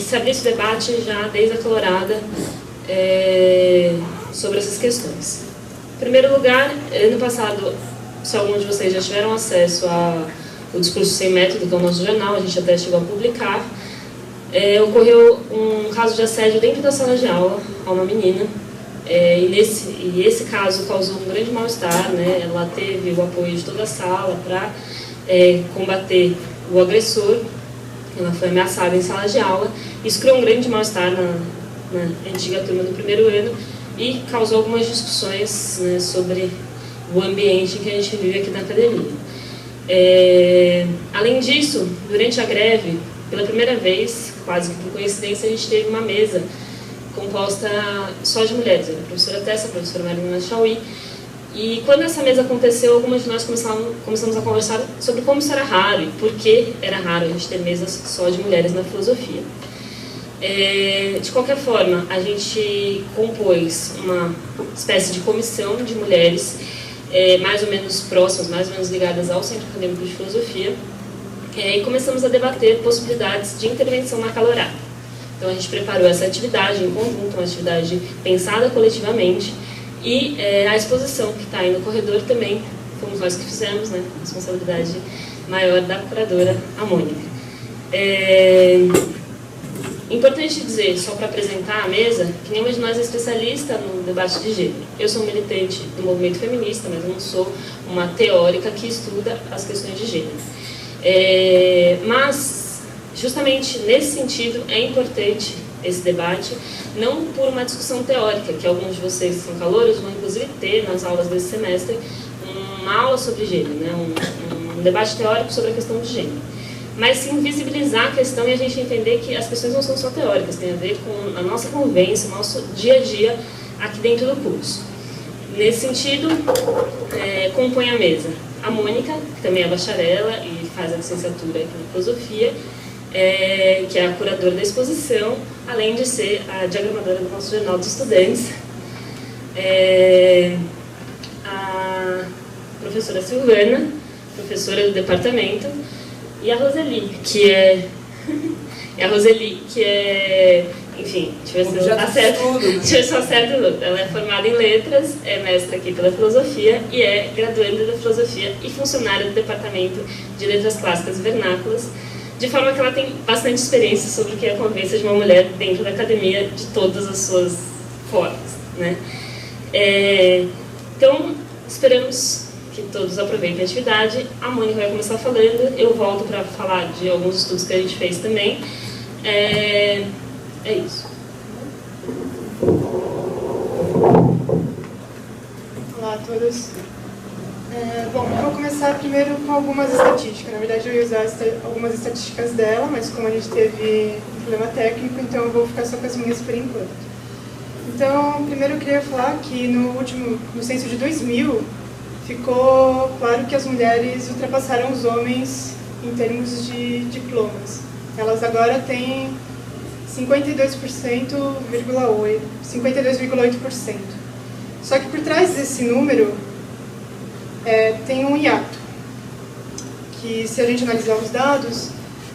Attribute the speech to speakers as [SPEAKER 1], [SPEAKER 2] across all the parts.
[SPEAKER 1] se abrir esse debate já desde a colorada sobre essas questões. Em primeiro lugar, ano passado, se alguns de vocês já tiveram acesso ao Discurso Sem Método, que é o nosso jornal, a gente até chegou a publicar, ocorreu um caso de assédio dentro da sala de aula a uma menina, e esse caso causou um grande mal-estar, né? Ela teve o apoio de toda a sala para combater o agressor. Ela foi ameaçada em sala de aula. Isso criou um grande mal-estar na antiga turma do primeiro ano e causou algumas discussões, né, sobre o ambiente que a gente vive aqui na academia. Além disso, durante a greve, pela primeira vez, quase que por coincidência, a gente teve uma mesa composta só de mulheres, a professora Tessa, a professora Marina Chauí, e quando essa mesa aconteceu, algumas de nós começamos a conversar sobre como isso era raro e por que era raro a gente ter mesas só de mulheres na filosofia. De qualquer forma, a gente compôs uma espécie de comissão de mulheres mais ou menos próximas, mais ou menos ligadas ao Centro Acadêmico de Filosofia, e começamos a debater possibilidades de intervenção na calorada. Então a gente preparou essa atividade em conjunto, uma atividade pensada coletivamente, e a exposição que está aí no corredor também fomos nós que fizemos, né? Responsabilidade maior da curadora, a Mônica. Importante dizer, só para apresentar a mesa, que nenhuma de nós é especialista no debate de gênero. Eu sou militante do movimento feminista, mas eu não sou uma teórica que estuda as questões de gênero. Mas, justamente nesse sentido, é importante esse debate, não por uma discussão teórica, que alguns de vocês que são calouros vão inclusive ter nas aulas desse semestre, uma aula sobre gênero, né? um debate teórico sobre a questão de gênero. Mas sim visibilizar a questão e a gente entender que as questões não são só teóricas, tem a ver com a nossa convivência, o nosso dia a dia aqui dentro do curso. Nesse sentido, compõe a mesa a Mônica, que também é bacharela e faz a licenciatura aqui na filosofia, que é a curadora da exposição, além de ser a diagramadora do nosso Jornal dos Estudantes, a professora Silvana, professora do departamento, e a Roseli, que é... enfim, deixa eu ver se eu acerto. Ela é formada em letras, é mestra aqui pela filosofia e é graduanda da filosofia e funcionária do departamento de letras clássicas e vernáculas, de forma que ela tem bastante experiência sobre o que é a convivência de uma mulher dentro da academia de todas as suas formas, né? Então, esperamos que todos aproveitem a atividade. A Mônica vai começar falando, eu volto para falar de alguns estudos que a gente fez também. É isso.
[SPEAKER 2] Olá a todos. Bom, eu vou começar primeiro com algumas estatísticas. Na verdade, eu ia usar algumas estatísticas dela, mas como a gente teve um problema técnico, então eu vou ficar só com as minhas por enquanto. Então, primeiro eu queria falar que no censo de 2000, ficou claro que as mulheres ultrapassaram os homens em termos de diplomas. Elas agora têm 52,8%. Só que por trás desse número tem um hiato, que se a gente analisar os dados,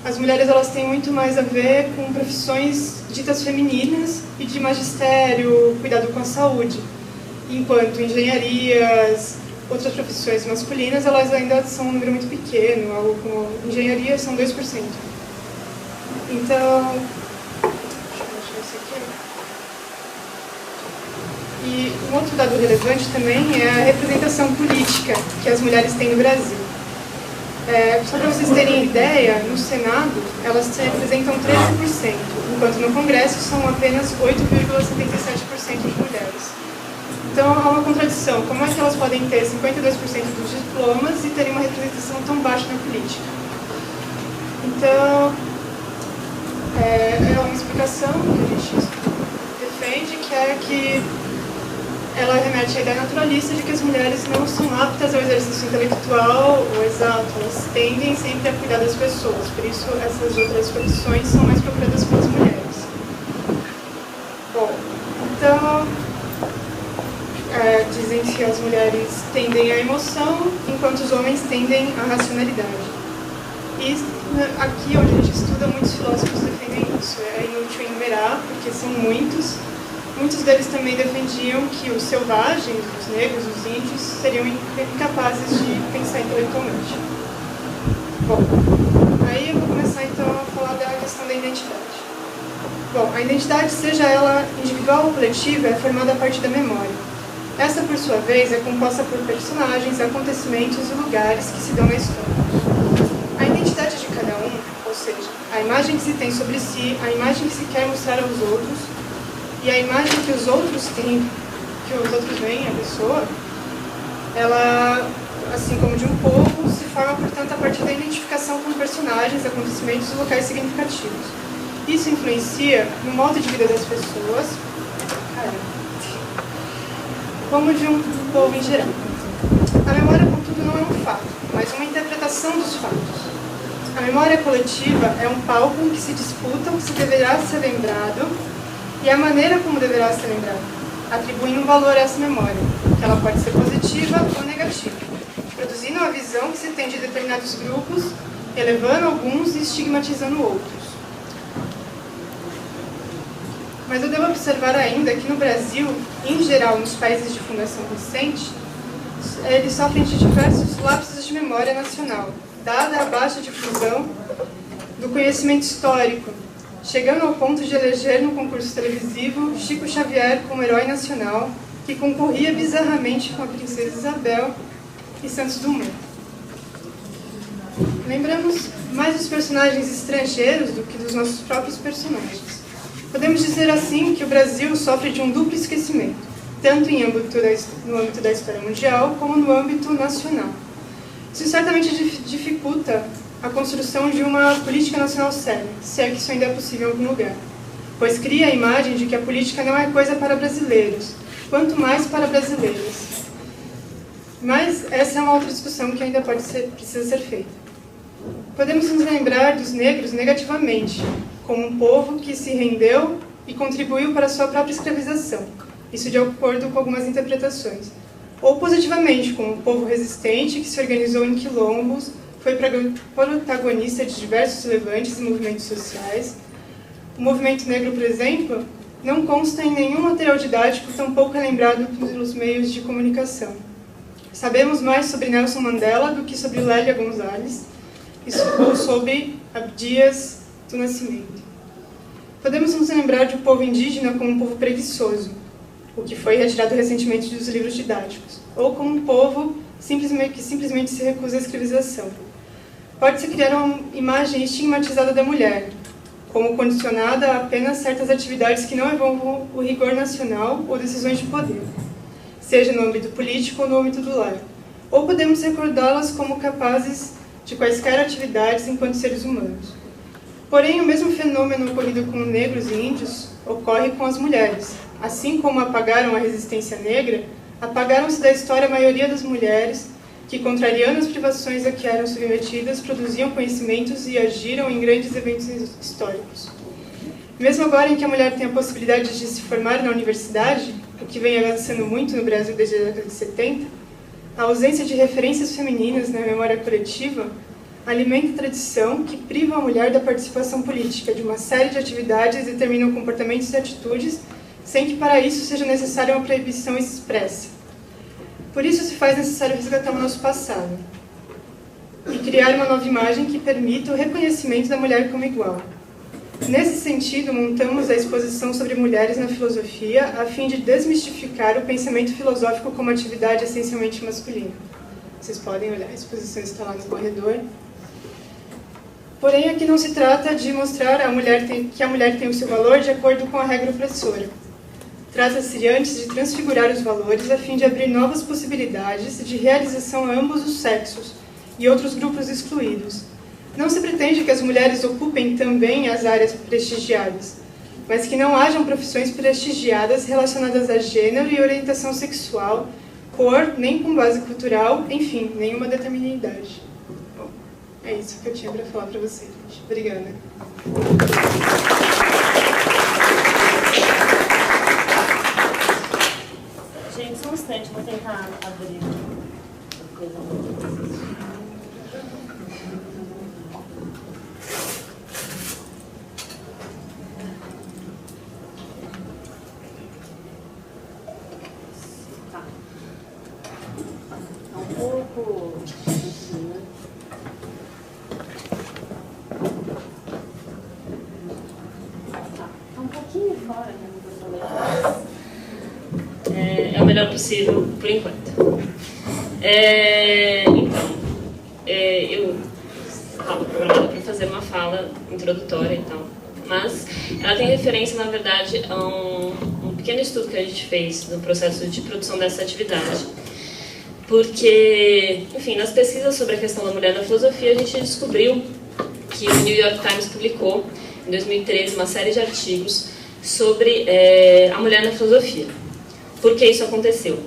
[SPEAKER 2] as mulheres elas têm muito mais a ver com profissões ditas femininas e de magistério, cuidado com a saúde, enquanto engenharias, outras profissões masculinas, elas ainda são um número muito pequeno, algo como engenharia são 2%. Então, deixa eu isso aqui. E um outro dado relevante também é a representação política que as mulheres têm no Brasil. Só para vocês terem ideia, no Senado elas representam 13%, enquanto no Congresso são apenas 8,77% de mulheres. Então há uma contradição. Como é que elas podem ter 52% dos diplomas e terem uma representação tão baixa na política? Então, é uma explicação que a gente defende, que é que ela remete à ideia naturalista de que as mulheres não são aptas ao exercício intelectual ou exato, elas tendem sempre a cuidar das pessoas, por isso essas outras profissões são mais procuradas pelas mulheres. Bom, então, dizem que as mulheres tendem à emoção, enquanto os homens tendem à racionalidade. E aqui onde a gente estuda, muitos filósofos defendem isso. É inútil porque são muitos. Muitos deles também defendiam que os selvagens, os negros, os índios, seriam incapazes de pensar intelectualmente. Bom, aí eu vou começar então a falar da questão da identidade. Bom, a identidade, seja ela individual ou coletiva, é formada a partir da memória. Essa, por sua vez, é composta por personagens, acontecimentos e lugares que se dão na história. A identidade de cada um, ou seja, a imagem que se tem sobre si, a imagem que se quer mostrar aos outros, e a imagem que os outros têm, que os outros veem, a pessoa, ela, assim como de um povo, se forma, portanto, a partir da identificação com personagens, acontecimentos e locais significativos. Isso influencia no modo de vida das pessoas, como de um povo em geral. A memória, contudo, não é um fato, mas uma interpretação dos fatos. A memória coletiva é um palco em que se disputa o que se deverá ser lembrado e a maneira como deverá ser lembrado, atribuindo um valor a essa memória, que ela pode ser positiva ou negativa, produzindo a visão que se tem de determinados grupos, elevando alguns e estigmatizando outros. Mas eu devo observar ainda que no Brasil, em geral nos países de fundação recente, eles sofrem de diversos lapsos de memória nacional, dada a baixa difusão do conhecimento histórico, chegando ao ponto de eleger no concurso televisivo Chico Xavier como herói nacional, que concorria bizarramente com a princesa Isabel e Santos Dumont. Lembramos mais dos personagens estrangeiros do que dos nossos próprios personagens. Podemos dizer assim que o Brasil sofre de um duplo esquecimento, tanto no âmbito da história mundial como no âmbito nacional. Isso certamente dificulta a construção de uma política nacional séria, se é que isso ainda é possível em algum lugar, pois cria a imagem de que a política não é coisa para brasileiros, quanto mais para brasileiras. Mas essa é uma outra discussão que ainda precisa ser feita. Podemos nos lembrar dos negros negativamente, como um povo que se rendeu e contribuiu para a sua própria escravização, isso de acordo com algumas interpretações, ou positivamente, como um povo resistente que se organizou em quilombos, foi protagonista de diversos levantes e movimentos sociais. O movimento negro, por exemplo, não consta em nenhum material didático, tampouco é lembrado pelos meios de comunicação. Sabemos mais sobre Nelson Mandela do que sobre Lélia Gonzalez ou sobre Abdias do Nascimento. Podemos nos lembrar de um povo indígena como um povo preguiçoso, o que foi retirado recentemente dos livros didáticos, ou como um povo que simplesmente se recusa à escravização. Pode-se criar uma imagem estigmatizada da mulher, como condicionada a apenas certas atividades que não envolvam o rigor nacional ou decisões de poder, seja no âmbito político ou no âmbito do lar. Ou podemos recordá-las como capazes de quaisquer atividades enquanto seres humanos. Porém, o mesmo fenômeno ocorrido com negros e índios ocorre com as mulheres. Assim como apagaram a resistência negra, apagaram-se da história a maioria das mulheres que, contrariando as privações a que eram submetidas, produziam conhecimentos e agiram em grandes eventos históricos. Mesmo agora em que a mulher tem a possibilidade de se formar na universidade, o que vem avançando muito no Brasil desde a década de 70, a ausência de referências femininas na memória coletiva alimenta a tradição que priva a mulher da participação política de uma série de atividades e determinam comportamentos e atitudes, sem que para isso seja necessária uma proibição expressa. Por isso se faz necessário resgatar o nosso passado e criar uma nova imagem que permita o reconhecimento da mulher como igual. Nesse sentido, montamos a exposição sobre mulheres na filosofia a fim de desmistificar o pensamento filosófico como atividade essencialmente masculina. Vocês podem olhar, a exposição está lá no corredor. Porém, aqui não se trata de mostrar que a mulher tem o seu valor de acordo com a regra opressora. Trata-se antes de transfigurar os valores a fim de abrir novas possibilidades de realização a ambos os sexos e outros grupos excluídos. Não se pretende que as mulheres ocupem também as áreas prestigiadas, mas que não hajam profissões prestigiadas relacionadas a gênero e orientação sexual, cor, nem com base cultural, enfim, nenhuma determinidade. Bom, é isso que eu tinha para falar para vocês, gente. Obrigada.
[SPEAKER 3] Gente, só um instante, vou tentar abrir a coisa. pouquinho fora, né?
[SPEAKER 1] É o melhor possível por enquanto. Então, eu estava programada para fazer uma fala introdutória e tal, mas ela tem referência, na verdade, a um pequeno estudo que a gente fez no processo de produção dessa atividade. Porque, enfim, nas pesquisas sobre a questão da mulher na filosofia, a gente descobriu que o New York Times publicou, em 2013, uma série de artigos sobre a mulher na filosofia. Por que isso aconteceu?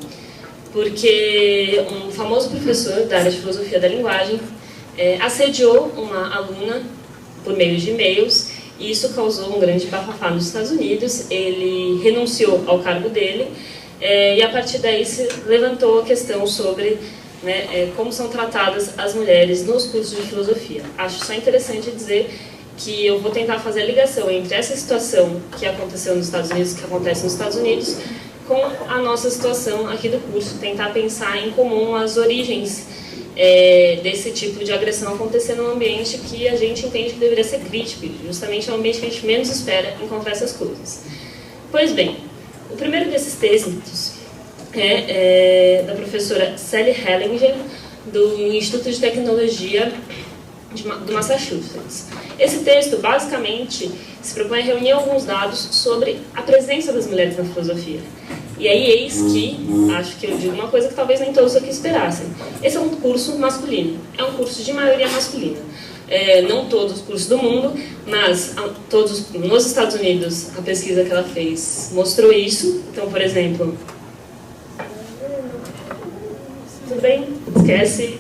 [SPEAKER 1] Porque um famoso professor da área de filosofia da linguagem assediou uma aluna por meio de e-mails, e isso causou um grande bafafá nos Estados Unidos. Ele renunciou ao cargo dele, e a partir daí se levantou a questão sobre como são tratadas as mulheres nos cursos de filosofia. Acho só interessante dizer que eu vou tentar fazer a ligação entre essa situação que aconteceu nos Estados Unidos, que acontece nos Estados Unidos, com a nossa situação aqui do curso, tentar pensar em comum as origens desse tipo de agressão acontecer num ambiente que a gente entende que deveria ser crítico, justamente é um ambiente que a gente menos espera encontrar essas coisas. Pois bem, o primeiro desses textos é da professora Sally Hellinger, do Instituto de Tecnologia do Massachusetts. Esse texto, basicamente, se propõe a reunir alguns dados sobre a presença das mulheres na filosofia. E aí, eis que, acho que eu digo uma coisa que talvez nem todos aqui esperassem. Esse é um curso masculino, é um curso de maioria masculina. Não todos os cursos do mundo, mas todos nos Estados Unidos, a pesquisa que ela fez mostrou isso. Então, por exemplo... Tudo bem? Esquece.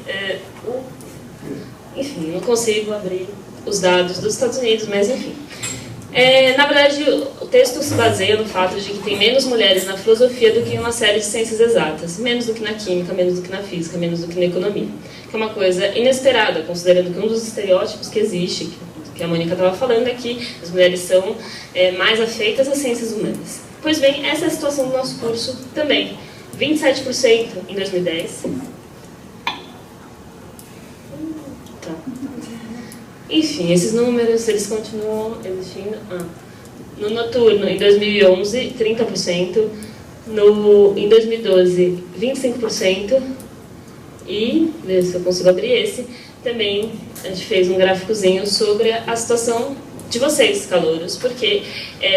[SPEAKER 1] Enfim, não consigo abrir os dados dos Estados Unidos, mas enfim. Na verdade, o texto se baseia no fato de que tem menos mulheres na filosofia do que em uma série de ciências exatas. Menos do que na química, menos do que na física, menos do que na economia. Que é uma coisa inesperada, considerando que um dos estereótipos que existe, que a Mônica estava falando, é que as mulheres são mais afeitas às ciências humanas. Pois bem, essa é a situação do nosso curso também. 27% em 2010. Tá. Enfim, esses números, eles continuam existindo. No noturno, em 2011, 30%. Em 2012, 25%. E, ver se eu consigo abrir esse, também a gente fez um gráficozinho sobre a situação de vocês, calouros, porque,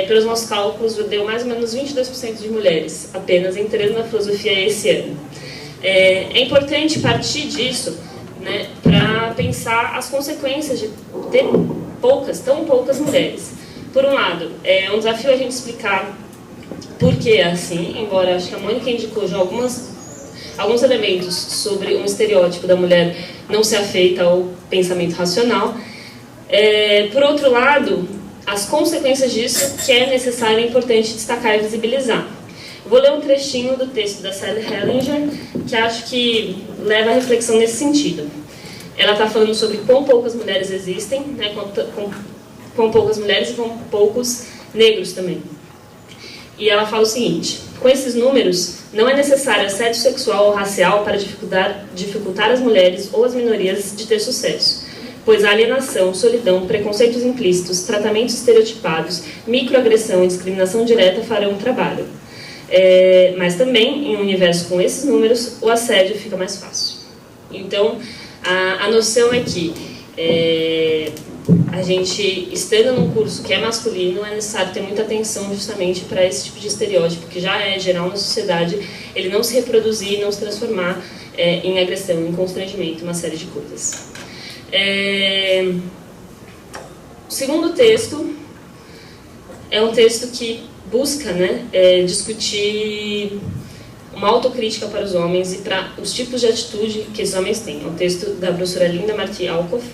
[SPEAKER 1] pelos nossos cálculos, deu mais ou menos 22% de mulheres apenas entrando na filosofia esse ano. É importante partir disso, para pensar as consequências de ter tão poucas mulheres. Por um lado, é um desafio a gente explicar por que é assim, embora acho que a Mônica indicou já alguns elementos sobre um estereótipo da mulher não ser afeita ao pensamento racional. Por outro lado, as consequências disso que é necessário e importante destacar e visibilizar. Vou ler um trechinho do texto da Sally Hellinger, que acho que leva a reflexão nesse sentido. Ela está falando sobre quão poucas mulheres existem, quão poucas mulheres e quão poucos negros também. E ela fala o seguinte: com esses números, não é necessário assédio sexual ou racial para dificultar as mulheres ou as minorias de ter sucesso, pois a alienação, solidão, preconceitos implícitos, tratamentos estereotipados, microagressão e discriminação direta farão o trabalho. Mas também, em um universo com esses números, o assédio fica mais fácil. Então, a noção é que a gente, estando num curso que é masculino, é necessário ter muita atenção justamente para esse tipo de estereótipo, que já é geral na sociedade, ele não se reproduzir, não se transformar em agressão, em constrangimento, uma série de coisas. O segundo texto é um texto que busca discutir uma autocrítica para os homens e para os tipos de atitude que esses homens têm. É um texto da professora Linda Marti Alcoff,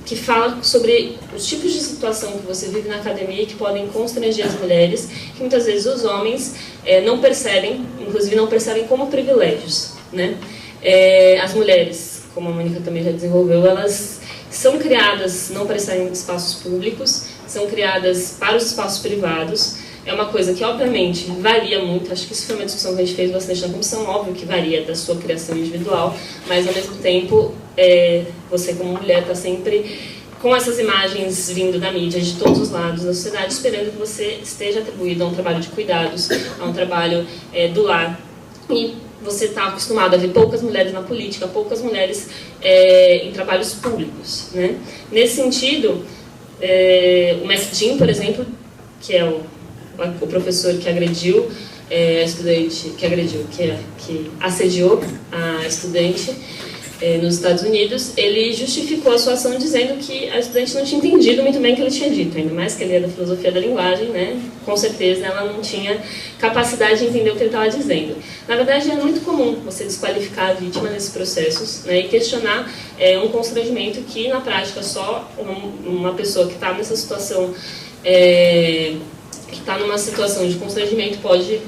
[SPEAKER 1] que fala sobre os tipos de situação que você vive na academia e que podem constranger as mulheres, que muitas vezes os homens não percebem, inclusive não percebem como privilégios. As mulheres, como a Mônica também já desenvolveu, elas são criadas não para estarem em espaços públicos, são criadas para os espaços privados. É uma coisa que, obviamente, varia muito. Acho que isso foi uma discussão que a gente fez bastante na comissão. Óbvio que varia da sua criação individual, mas, ao mesmo tempo, você, como mulher, está sempre com essas imagens vindo da mídia de todos os lados da sociedade, esperando que você esteja atribuído a um trabalho de cuidados, a um trabalho do lar. E você está acostumado a ver poucas mulheres na política, poucas mulheres em trabalhos públicos, né? Nesse sentido, o Mac Jim, por exemplo, que é o professor que agrediu a estudante, que assediou a estudante nos Estados Unidos, ele justificou a sua ação dizendo que a estudante não tinha entendido muito bem o que ele tinha dito, ainda mais que ele é da filosofia da linguagem, né? Com certeza ela não tinha capacidade de entender o que ele estava dizendo. Na verdade, é muito comum você desqualificar a vítima nesses processos, né? E questionar um constrangimento que, na prática, só uma pessoa que está nessa situação, que está numa situação de constrangimento pode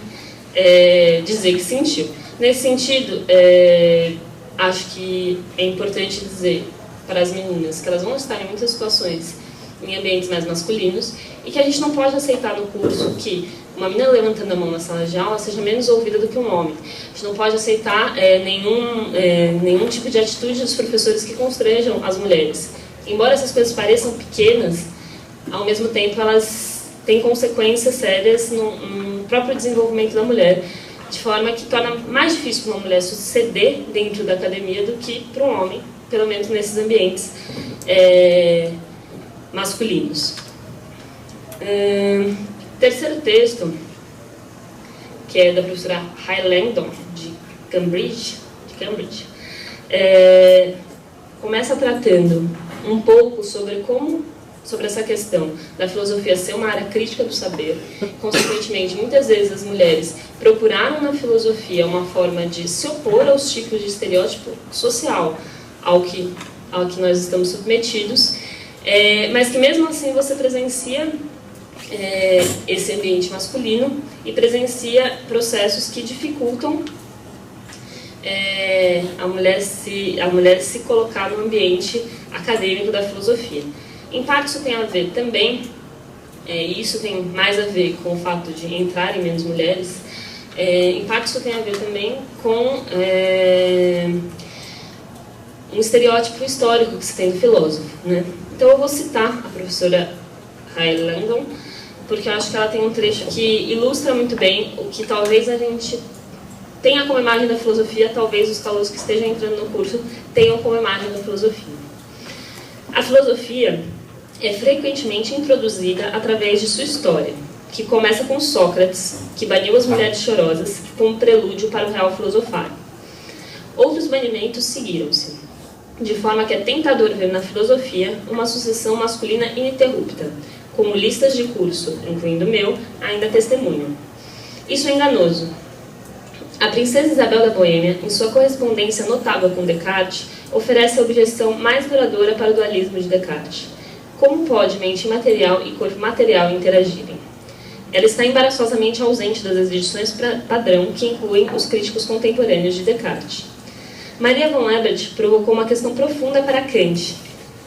[SPEAKER 1] dizer que sentiu. Nesse sentido, acho que é importante dizer para as meninas que elas vão estar em muitas situações em ambientes mais masculinos e que a gente não pode aceitar no curso que uma menina levantando a mão na sala de aula seja menos ouvida do que um homem. A gente não pode aceitar nenhum tipo de atitude dos professores que constranjam as mulheres. Embora essas coisas pareçam pequenas, ao mesmo tempo elas têm consequências sérias no próprio desenvolvimento da mulher, de forma que torna mais difícil para uma mulher suceder dentro da academia do que para um homem, pelo menos nesses ambientes masculinos. Terceiro texto, que é da professora Langdon, de Cambridge, começa tratando um pouco sobre essa questão da filosofia ser uma área crítica do saber. Consequentemente, muitas vezes as mulheres procuraram na filosofia uma forma de se opor aos tipos de estereótipo social ao que nós estamos submetidos, mas que mesmo assim você presencia esse ambiente masculino e presencia processos que dificultam a mulher se colocar no ambiente acadêmico da filosofia. Em parte isso tem a ver também, e isso tem mais a ver com o fato de entrarem menos mulheres, em parte isso tem a ver também com um estereótipo histórico que se tem do filósofo, né? Então eu vou citar a professora Langdon, porque eu acho que ela tem um trecho que ilustra muito bem o que talvez a gente tenha como imagem da filosofia, talvez os calouros que estejam entrando no curso tenham como imagem da filosofia. A filosofia é frequentemente introduzida através de sua história, que começa com Sócrates, que baniu as mulheres chorosas como prelúdio para o real filosofar. Outros banimentos seguiram-se, de forma que é tentador ver na filosofia uma sucessão masculina ininterrupta, como listas de curso, incluindo o meu, ainda testemunham. Isso é enganoso. A princesa Isabel da Boêmia, em sua correspondência notável com Descartes, oferece a objeção mais duradoura para o dualismo de Descartes. Como pode mente material e corpo material interagirem? Ela está embaraçosamente ausente das exibições padrão que incluem os críticos contemporâneos de Descartes. Maria von Ebert provocou uma questão profunda para Kant.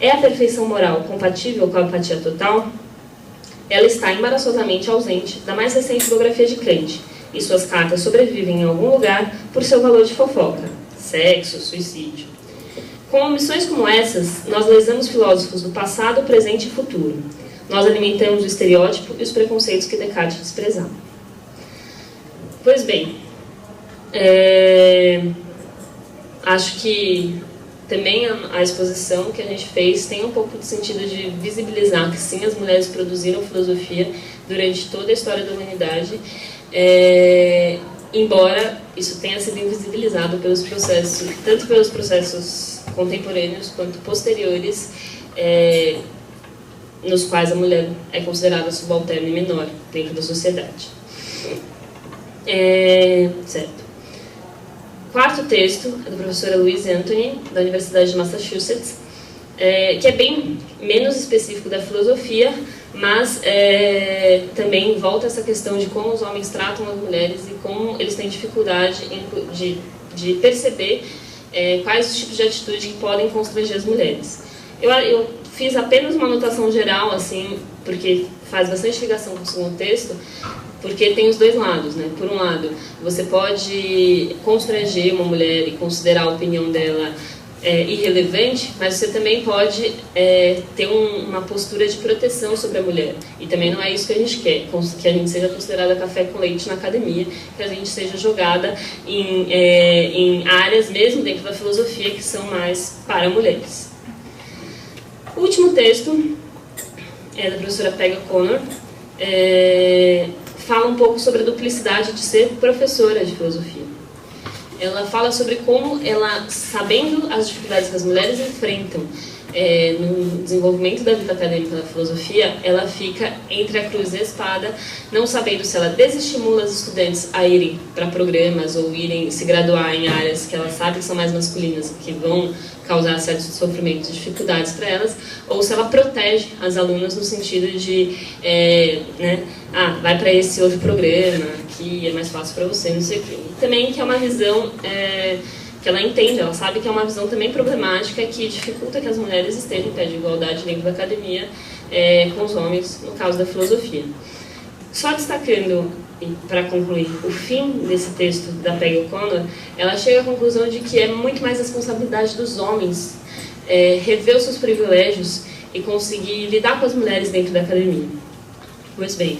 [SPEAKER 1] É a perfeição moral compatível com a apatia total? Ela está embaraçosamente ausente da mais recente biografia de Kant, e suas cartas sobrevivem em algum lugar por seu valor de fofoca, sexo, suicídio. Com omissões como essas, nós lesamos filósofos do passado, presente e futuro. Nós alimentamos o estereótipo e os preconceitos que Descartes desprezava. Pois bem, acho que também a exposição que a gente fez tem um pouco de sentido de visibilizar que sim, as mulheres produziram filosofia durante toda a história da humanidade, embora isso tenha sido invisibilizado pelos processos, tanto pelos processos contemporâneos quanto posteriores, nos quais a mulher é considerada subalterna e menor dentro da sociedade. Certo. Quarto texto é da professora Louise Anthony, da Universidade de Massachusetts, que é bem menos específico da filosofia, mas também volta essa questão de como os homens tratam as mulheres e como eles têm dificuldade de perceber quais os tipos de atitude que podem constranger as mulheres. Eu fiz apenas uma anotação geral, assim, porque faz bastante ligação com o segundo texto, porque tem os dois lados, né? Por um lado, você pode constranger uma mulher e considerar a opinião dela irrelevante, mas você também pode ter uma postura de proteção sobre a mulher. E também não é isso que a gente quer, que a gente seja considerada café com leite na academia, que a gente seja jogada em áreas, mesmo dentro da filosofia, que são mais para mulheres. O último texto é da professora Peggy O'Connor, fala um pouco sobre a duplicidade de ser professora de filosofia. Ela fala sobre como ela, sabendo as dificuldades que as mulheres enfrentam no desenvolvimento da vida acadêmica da filosofia, ela fica entre a cruz e a espada, não sabendo se ela desestimula os estudantes a irem para programas ou irem se graduar em áreas que ela sabe que são mais masculinas, que vão causar certos sofrimentos e dificuldades para elas, ou se ela protege as alunas no sentido de vai para esse outro programa, que é mais fácil para você, não sei o quê. E também que é uma visão que ela entende, ela sabe que é uma visão também problemática, que dificulta que as mulheres estejam em pé de igualdade dentro da academia com os homens, no caso da filosofia. Só destacando, para concluir, o fim desse texto da Peggy O'Connor, ela chega à conclusão de que é muito mais responsabilidade dos homens rever os seus privilégios e conseguir lidar com as mulheres dentro da academia. Pois bem,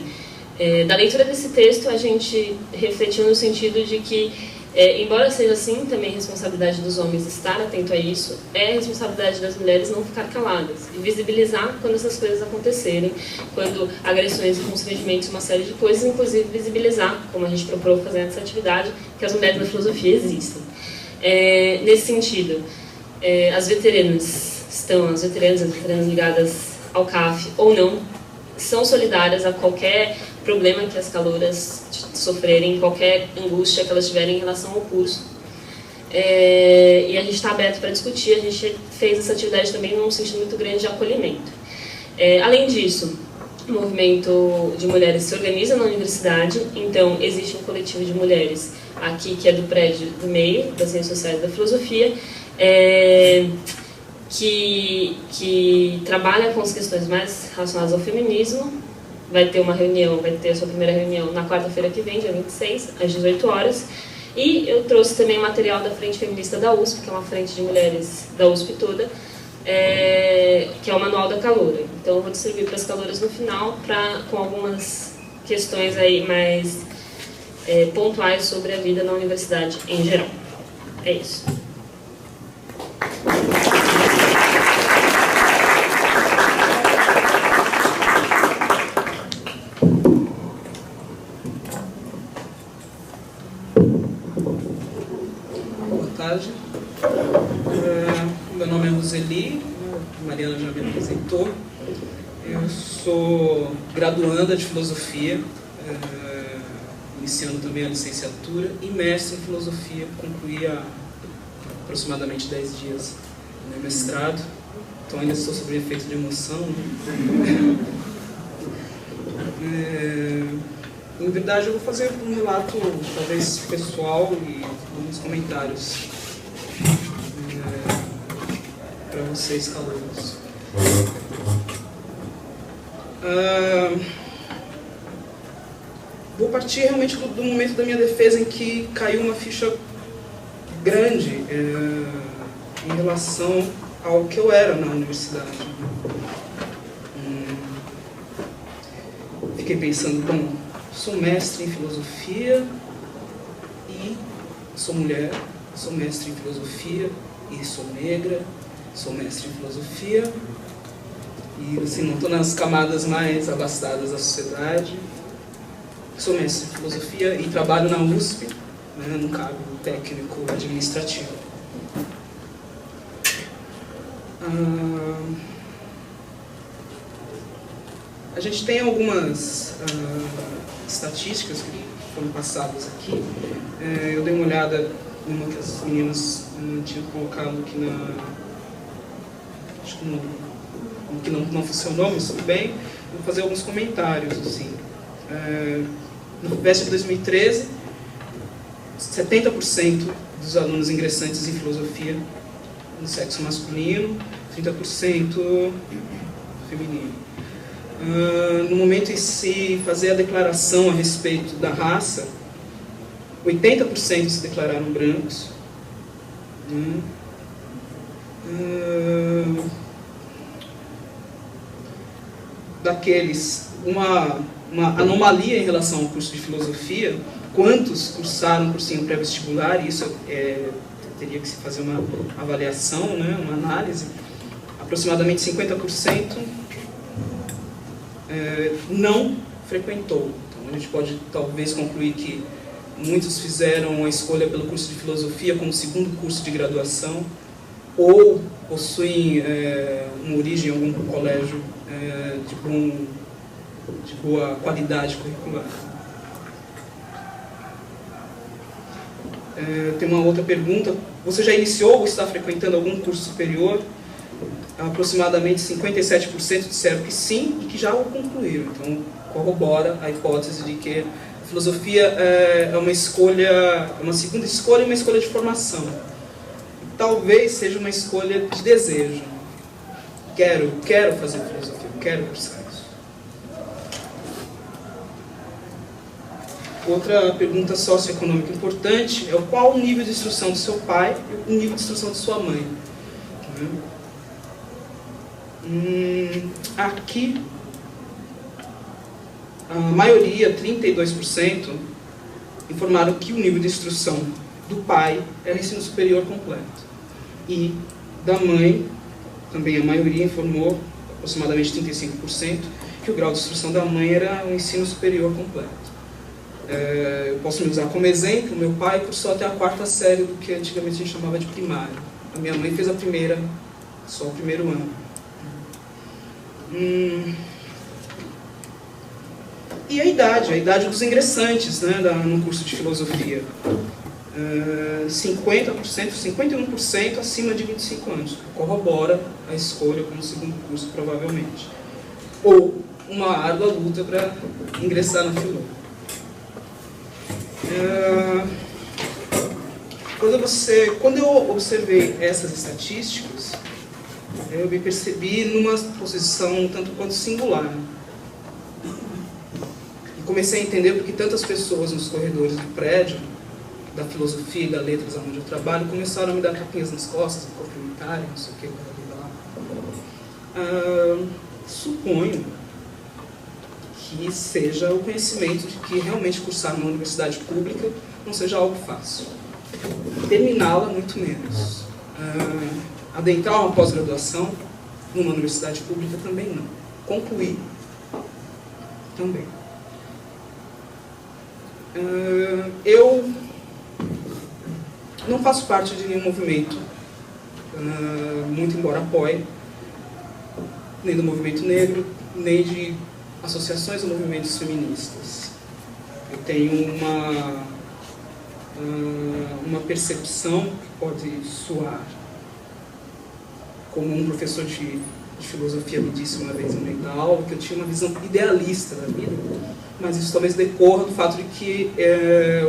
[SPEAKER 1] da leitura desse texto a gente refletiu no sentido de que, embora seja assim, também responsabilidade dos homens estar atento a isso, é responsabilidade das mulheres não ficar caladas e visibilizar quando essas coisas acontecerem, quando agressões e constrangimentos, uma série de coisas, inclusive visibilizar, como a gente procurou fazer nessa atividade, que as mulheres na filosofia existem. Nesse sentido, as veteranas ligadas ao CAF ou não, são solidárias a qualquer problema que as calouras sofrerem, qualquer angústia que elas tiverem em relação ao curso. E a gente está aberto para discutir, a gente fez essa atividade também num sentido muito grande de acolhimento. Além disso, o movimento de mulheres se organiza na universidade, então existe um coletivo de mulheres aqui, que é do prédio do meio, das Ciências Sociais e da Filosofia, que trabalha com as questões mais relacionadas ao feminismo. Vai ter a sua primeira reunião na quarta-feira que vem, dia 26, às 18 horas. E eu trouxe também material da Frente Feminista da USP, que é uma frente de mulheres da USP toda, que é o Manual da Caloura. Então eu vou distribuir para as calouras no final, com algumas questões aí mais pontuais sobre a vida na universidade em geral. É isso.
[SPEAKER 4] Meu nome é Roseli, a Mariana já me apresentou. Eu sou graduanda de filosofia, iniciando também a licenciatura, e mestre em filosofia, concluí há aproximadamente 10 dias o meu mestrado, então ainda estou sob efeito de emoção. Em verdade, eu vou fazer um relato, talvez pessoal, e alguns comentários para vocês, calouros. Vou partir realmente do momento da minha defesa em que caiu uma ficha grande em relação ao que eu era na universidade. Fiquei pensando, bom, sou mestre em filosofia e sou mulher, sou mestre em filosofia e sou negra, sou mestre em filosofia e assim, não estou nas camadas mais abastadas da sociedade. Sou mestre em filosofia e trabalho na USP, né, no cargo técnico administrativo. A gente tem algumas estatísticas que foram passadas aqui. Eu dei uma olhada numa que as meninas tinham colocado aqui acho que não funcionou, mas tudo bem. Vou fazer alguns comentários. Assim. No FUVEST de 2013, 70% dos alunos ingressantes em filosofia no sexo masculino, 30% feminino. No momento em se fazer a declaração a respeito da raça, 80% se declararam brancos, uma anomalia em relação ao curso de filosofia. Quantos cursaram cursinho pré-vestibular? Isso teria que se fazer uma avaliação, né, uma análise. Aproximadamente 50% não frequentou. Então a gente pode talvez concluir que muitos fizeram a escolha pelo curso de filosofia como segundo curso de graduação, ou possuem uma origem em algum colégio de boa qualidade curricular. Tem uma outra pergunta. Você já iniciou ou está frequentando algum curso superior? Aproximadamente 57% disseram que sim e que já o concluíram. Então, corrobora a hipótese de que a filosofia é uma escolha, é uma segunda escolha e uma escolha de formação. Talvez seja uma escolha de desejo. Quero fazer filosofia, quero cursar isso. Outra pergunta socioeconômica importante é qual o nível de instrução do seu pai e o nível de instrução de sua mãe. Aqui, a maioria, 32%, informaram que o nível de instrução do pai era ensino superior completo. E da mãe, também a maioria informou, aproximadamente 35%, que o grau de instrução da mãe era um ensino superior completo. Eu posso me usar como exemplo. Meu pai cursou até a 4ª série do que antigamente a gente chamava de primário. A minha mãe fez a primeira, só o primeiro ano. E a idade dos ingressantes, né, no curso de filosofia. 51% acima de 25 anos, que corrobora a escolha como segundo curso, provavelmente. Ou uma árdua luta para ingressar na filosofia. Quando eu observei essas estatísticas, eu me percebi numa posição tanto quanto singular. E comecei a entender porque tantas pessoas nos corredores do prédio, da filosofia e da letras onde eu trabalho, começaram a me dar tapinhas nas costas, me cumprimentarem, não sei o que, suponho que seja o conhecimento de que realmente cursar numa universidade pública não seja algo fácil. Terminá-la, muito menos. Adentrar uma pós-graduação numa universidade pública também não. Concluir também. Eu não faço parte de nenhum movimento, muito embora apoie, nem do movimento negro, nem de associações ou movimentos feministas. Eu tenho uma percepção que pode soar, como um professor de filosofia me disse uma vez no meio da aula, que eu tinha uma visão idealista da vida, mas isso talvez decorra do fato de que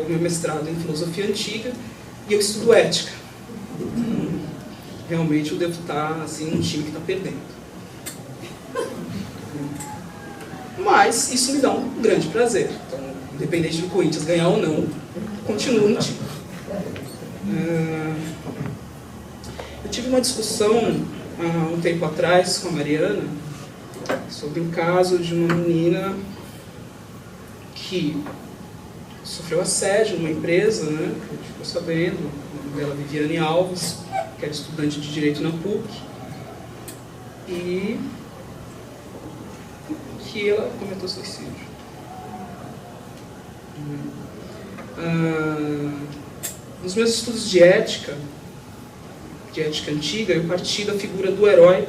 [SPEAKER 4] o meu mestrado é em filosofia antiga e eu estudo ética. Realmente eu devo estar assim, num time que está perdendo. Mas isso me dá um grande prazer. Então, independente do Corinthians ganhar ou não, continuo no time. Eu tive uma discussão há um tempo atrás com a Mariana sobre um caso de uma menina que sofreu assédio numa empresa, né? A gente ficou sabendo, o nome dela é Viviane Alves, que era estudante de Direito na PUC, e que ela cometeu suicídio. Nos meus estudos de ética antiga, eu parti da figura do herói,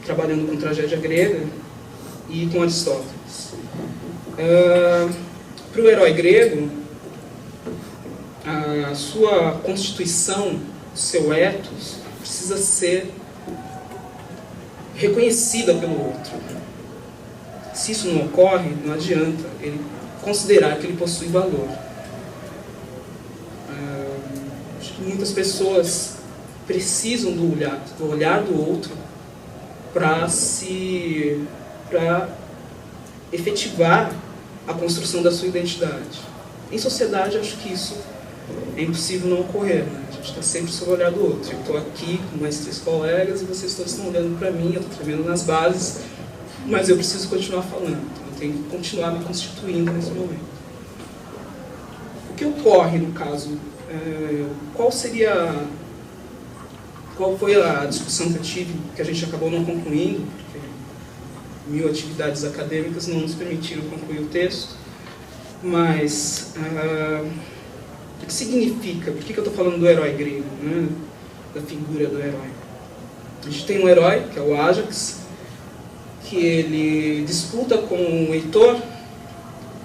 [SPEAKER 4] trabalhando com tragédia grega e com Aristóteles. Para o herói grego, a sua constituição, o seu ethos, precisa ser reconhecida pelo outro. Se isso não ocorre, não adianta ele considerar que ele possui valor. Acho que muitas pessoas precisam do olhar do outro para efetivar a construção da sua identidade. Em sociedade, acho que isso é impossível não ocorrer, né? gente está sempre sob o olhar do outro. Eu estou aqui com mais 3 colegas e vocês todos estão olhando para mim, eu estou tremendo nas bases, mas eu preciso continuar falando, então eu tenho que continuar me constituindo nesse momento. O que ocorre, no caso, qual foi a discussão que eu tive, que a gente acabou não concluindo, porque 1000 atividades acadêmicas não nos permitiram concluir o texto, mas o que significa, por que eu estou falando do herói grego, né? Da figura do herói? A gente tem um herói, que é o Ájax, que ele disputa com o Heitor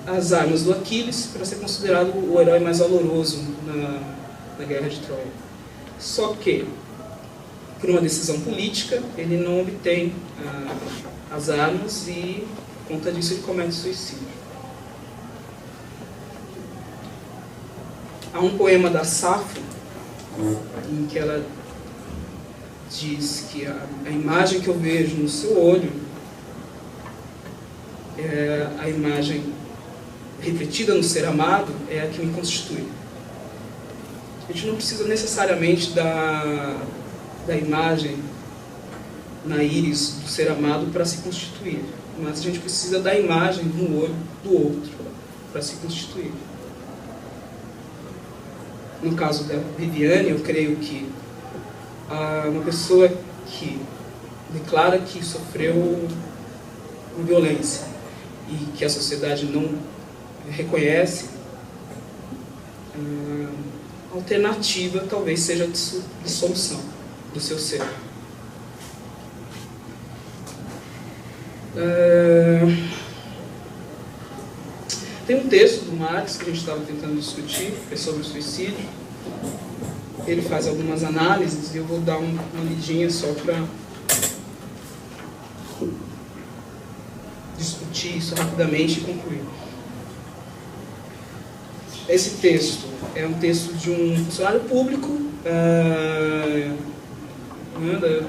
[SPEAKER 4] as armas do Aquiles para ser considerado o herói mais valoroso na Guerra de Troia. Só que, por uma decisão política, ele não obtém as armas e, por conta disso, ele comete suicídio. Há um poema da Safo, em que ela diz que a imagem que eu vejo no seu olho é a imagem refletida no ser amado, é a que me constitui. A gente não precisa necessariamente da imagem na íris do ser amado para se constituir, mas a gente precisa da imagem no olho do outro para se constituir. No caso da Viviane, eu creio que uma pessoa que declara que sofreu violência e que a sociedade não reconhece, a alternativa talvez seja a dissolução do seu ser. Tem um texto do Marx que a gente estava tentando discutir, que é sobre o suicídio. Ele faz algumas análises e eu vou dar uma lidinha só para discutir isso rapidamente e concluir. Esse texto é um texto de um funcionário público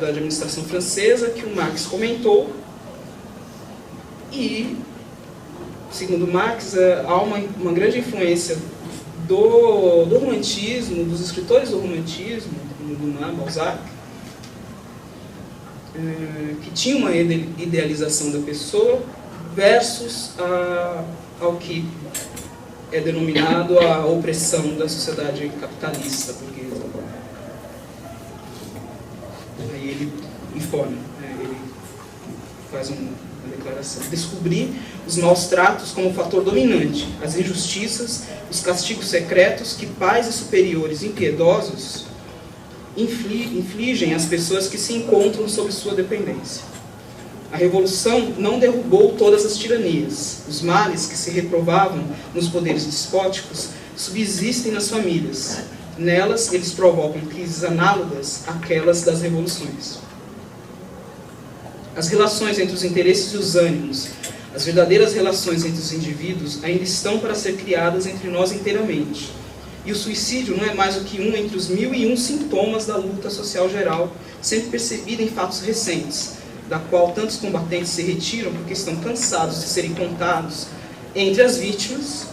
[SPEAKER 4] da administração francesa, que o Marx comentou, e, segundo Marx, há uma grande influência do romantismo, dos escritores do romantismo, como Dumas, Balzac, que tinha uma idealização da pessoa versus ao que é denominado a opressão da sociedade capitalista burguesa. Aí ele informa, ele faz uma declaração. Descobrir os maus tratos como fator dominante, as injustiças, os castigos secretos que pais e superiores impiedosos infligem às pessoas que se encontram sob sua dependência. A revolução não derrubou todas as tiranias. Os males que se reprovavam nos poderes despóticos subsistem nas famílias. Nelas, eles provocam crises análogas àquelas das revoluções. As relações entre os interesses e os ânimos, as verdadeiras relações entre os indivíduos, ainda estão para ser criadas entre nós inteiramente. E o suicídio não é mais do que um entre os 1001 sintomas da luta social geral, sempre percebida em fatos recentes, da qual tantos combatentes se retiram porque estão cansados de serem contados entre as vítimas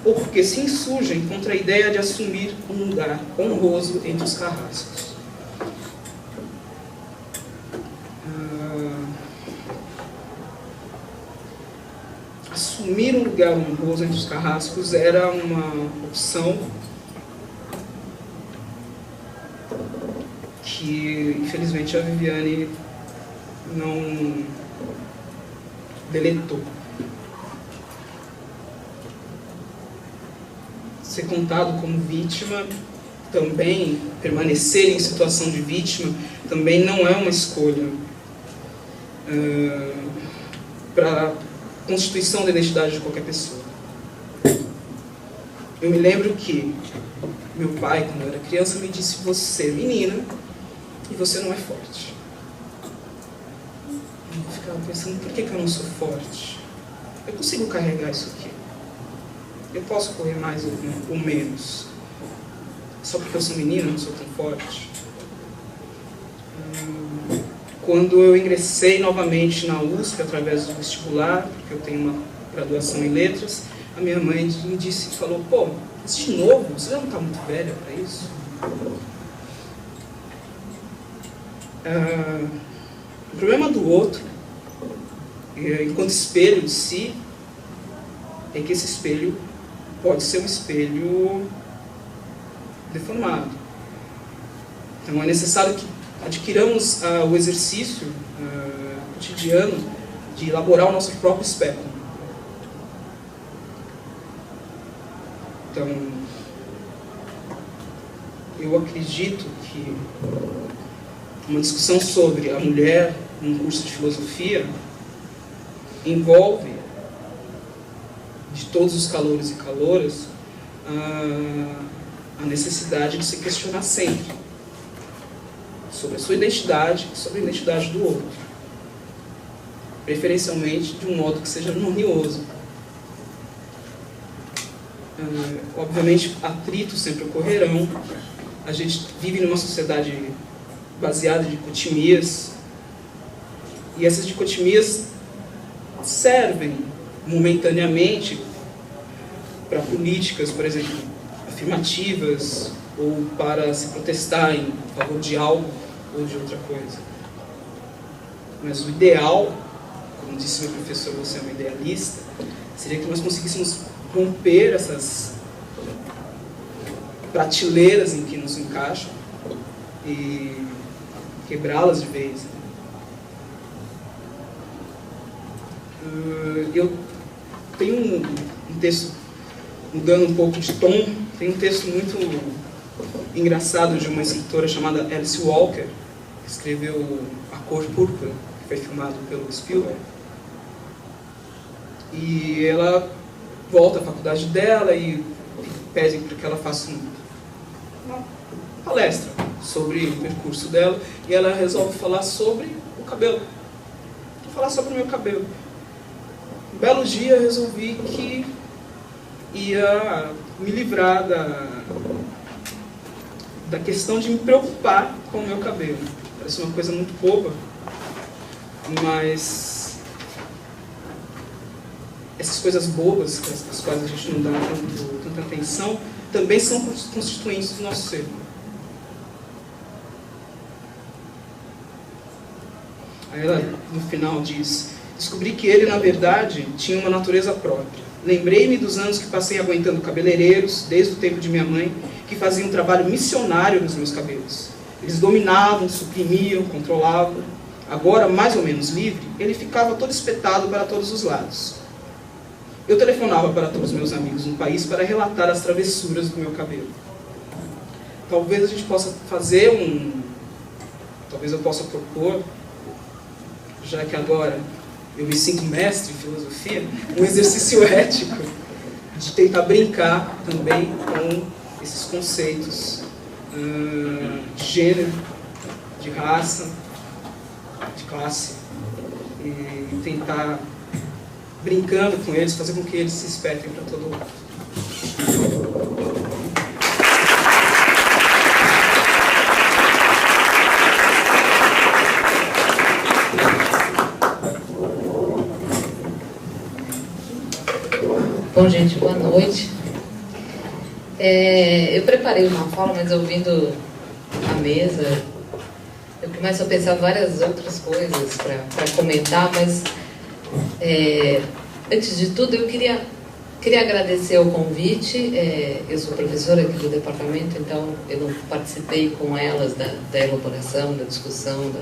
[SPEAKER 4] ou porque se insurgem contra a ideia de assumir um lugar honroso entre os carrascos. Assumir um lugar honroso entre os carrascos era uma opção que, infelizmente, a Viviane não deletou. Ser contado como vítima também, permanecer em situação de vítima, também não é uma escolha para a constituição da identidade de qualquer pessoa. Eu me lembro que meu pai, quando eu era criança, me disse: você é menina e você não é forte. Eu ficava pensando, por que eu não sou forte? Eu consigo carregar isso aqui. Eu posso correr mais ou menos. Só porque eu sou menina, eu não sou tão forte. Quando eu ingressei novamente na USP, através do vestibular, porque eu tenho uma graduação em letras, a minha mãe me disse, falou: pô, mas de novo, você já não está muito velha para isso? O problema do outro, enquanto espelho de si, é que esse espelho pode ser um espelho deformado. Então é necessário que adquiramos o exercício cotidiano de elaborar o nosso próprio espelho. Então, eu acredito que uma discussão sobre a mulher num curso de filosofia envolve, de todos os calouros e calouras, a necessidade de se questionar sempre sobre a sua identidade e sobre a identidade do outro, preferencialmente de um modo que seja harmonioso. Obviamente, atritos sempre ocorrerão. A gente vive numa sociedade baseada em dicotimias, e essas dicotimias servem momentaneamente para políticas, por exemplo, afirmativas, ou para se protestar em favor de algo ou de outra coisa. Mas o ideal, como disse meu professor, você é um idealista, seria que nós conseguíssemos romper essas prateleiras em que nos encaixam e quebrá-las de vez. Eu tenho um texto, mudando um pouco de tom, tem um texto muito engraçado de uma escritora chamada Alice Walker, que escreveu A Cor Púrpura, que foi filmado pelo Spielberg. E ela volta à faculdade dela e pede para que ela faça uma palestra sobre o percurso dela, e ela resolve falar sobre o cabelo. Vou falar sobre o meu cabelo. Um belo dia eu resolvi que ia me livrar da questão de me preocupar com o meu cabelo. Parece uma coisa muito boba, mas essas coisas bobas, às quais a gente não dá tanta atenção, também são constituintes do nosso ser. Aí ela, no final, diz: descobri que ele, na verdade, tinha uma natureza própria. Lembrei-me dos anos que passei aguentando cabeleireiros, desde o tempo de minha mãe, que faziam um trabalho missionário nos meus cabelos. Eles dominavam, suprimiam, controlavam. Agora, mais ou menos livre, ele ficava todo espetado para todos os lados. Eu telefonava para todos os meus amigos no país para relatar as travessuras do meu cabelo. Talvez a gente possa fazer talvez eu possa propor, já que agora eu me sinto mestre em filosofia, um exercício ético de tentar brincar também com esses conceitos de gênero, de raça, de classe, e tentar, brincando com eles, fazer com que eles se espetem para todo lado.
[SPEAKER 5] Bom, gente, boa noite. Eu preparei uma fala, mas ouvindo a mesa, eu começo a pensar várias outras coisas para comentar, mas antes de tudo eu queria agradecer o convite. Eu sou professora aqui do departamento, então eu não participei com elas da elaboração, da discussão,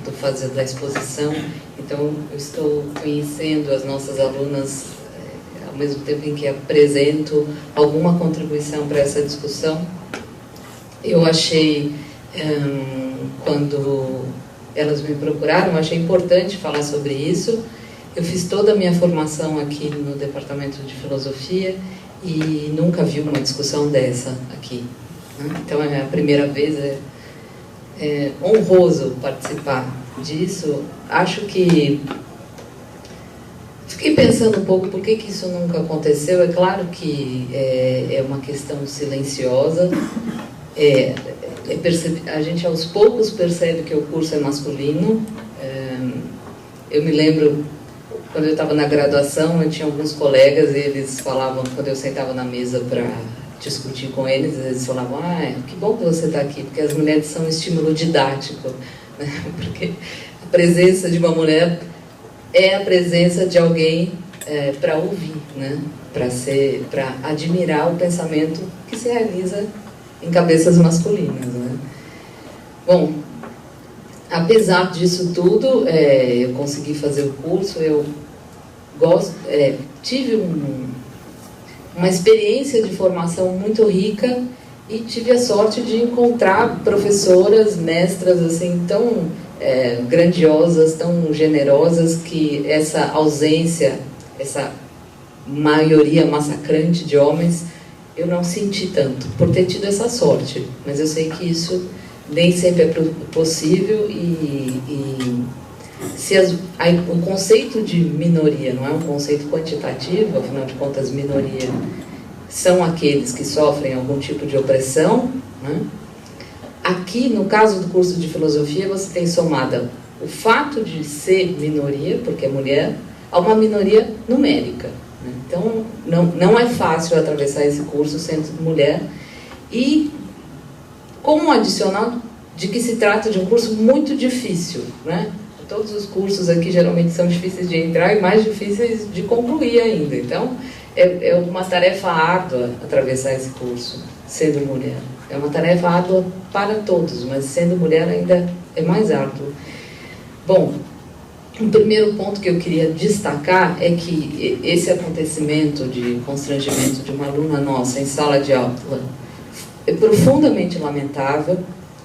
[SPEAKER 5] do fazer da exposição, então eu estou conhecendo as nossas alunas ao mesmo tempo em que apresento alguma contribuição para essa discussão. Eu achei, quando elas me procuraram, eu achei importante falar sobre isso. Eu fiz toda a minha formação aqui no Departamento de Filosofia e nunca vi uma discussão dessa aqui, né? Então é a primeira vez, é honroso participar disso. Acho que fiquei pensando um pouco por que isso nunca aconteceu. É claro que é uma questão silenciosa. A gente aos poucos percebe que o curso é masculino. Eu me lembro, quando eu estava na graduação, eu tinha alguns colegas e eles falavam, quando eu sentava na mesa para discutir com eles, eles falavam, que bom que você está aqui, porque as mulheres são um estímulo didático, né? Porque a presença de uma mulher é a presença de alguém para ouvir, né? Para admirar o pensamento que se realiza em cabeças masculinas, né? Bom, apesar disso tudo, eu consegui fazer o curso, eu tive uma experiência de formação muito rica e tive a sorte de encontrar professoras, mestras assim tão grandiosas, tão generosas, que essa ausência, essa maioria massacrante de homens, eu não senti tanto, por ter tido essa sorte. Mas eu sei que isso nem sempre é possível o conceito de minoria não é um conceito quantitativo, afinal de contas, minoria são aqueles que sofrem algum tipo de opressão, né? Aqui, no caso do curso de filosofia, você tem somada o fato de ser minoria, porque é mulher, a uma minoria numérica, né? Então, não é fácil atravessar esse curso sendo mulher, e com um adicional de que se trata de um curso muito difícil, né? Todos os cursos aqui geralmente são difíceis de entrar e mais difíceis de concluir ainda. Então, é uma tarefa árdua atravessar esse curso, sendo mulher. É uma tarefa árdua para todos, mas sendo mulher ainda é mais árduo. Bom, o primeiro ponto que eu queria destacar é que esse acontecimento de constrangimento de uma aluna nossa em sala de aula é profundamente lamentável,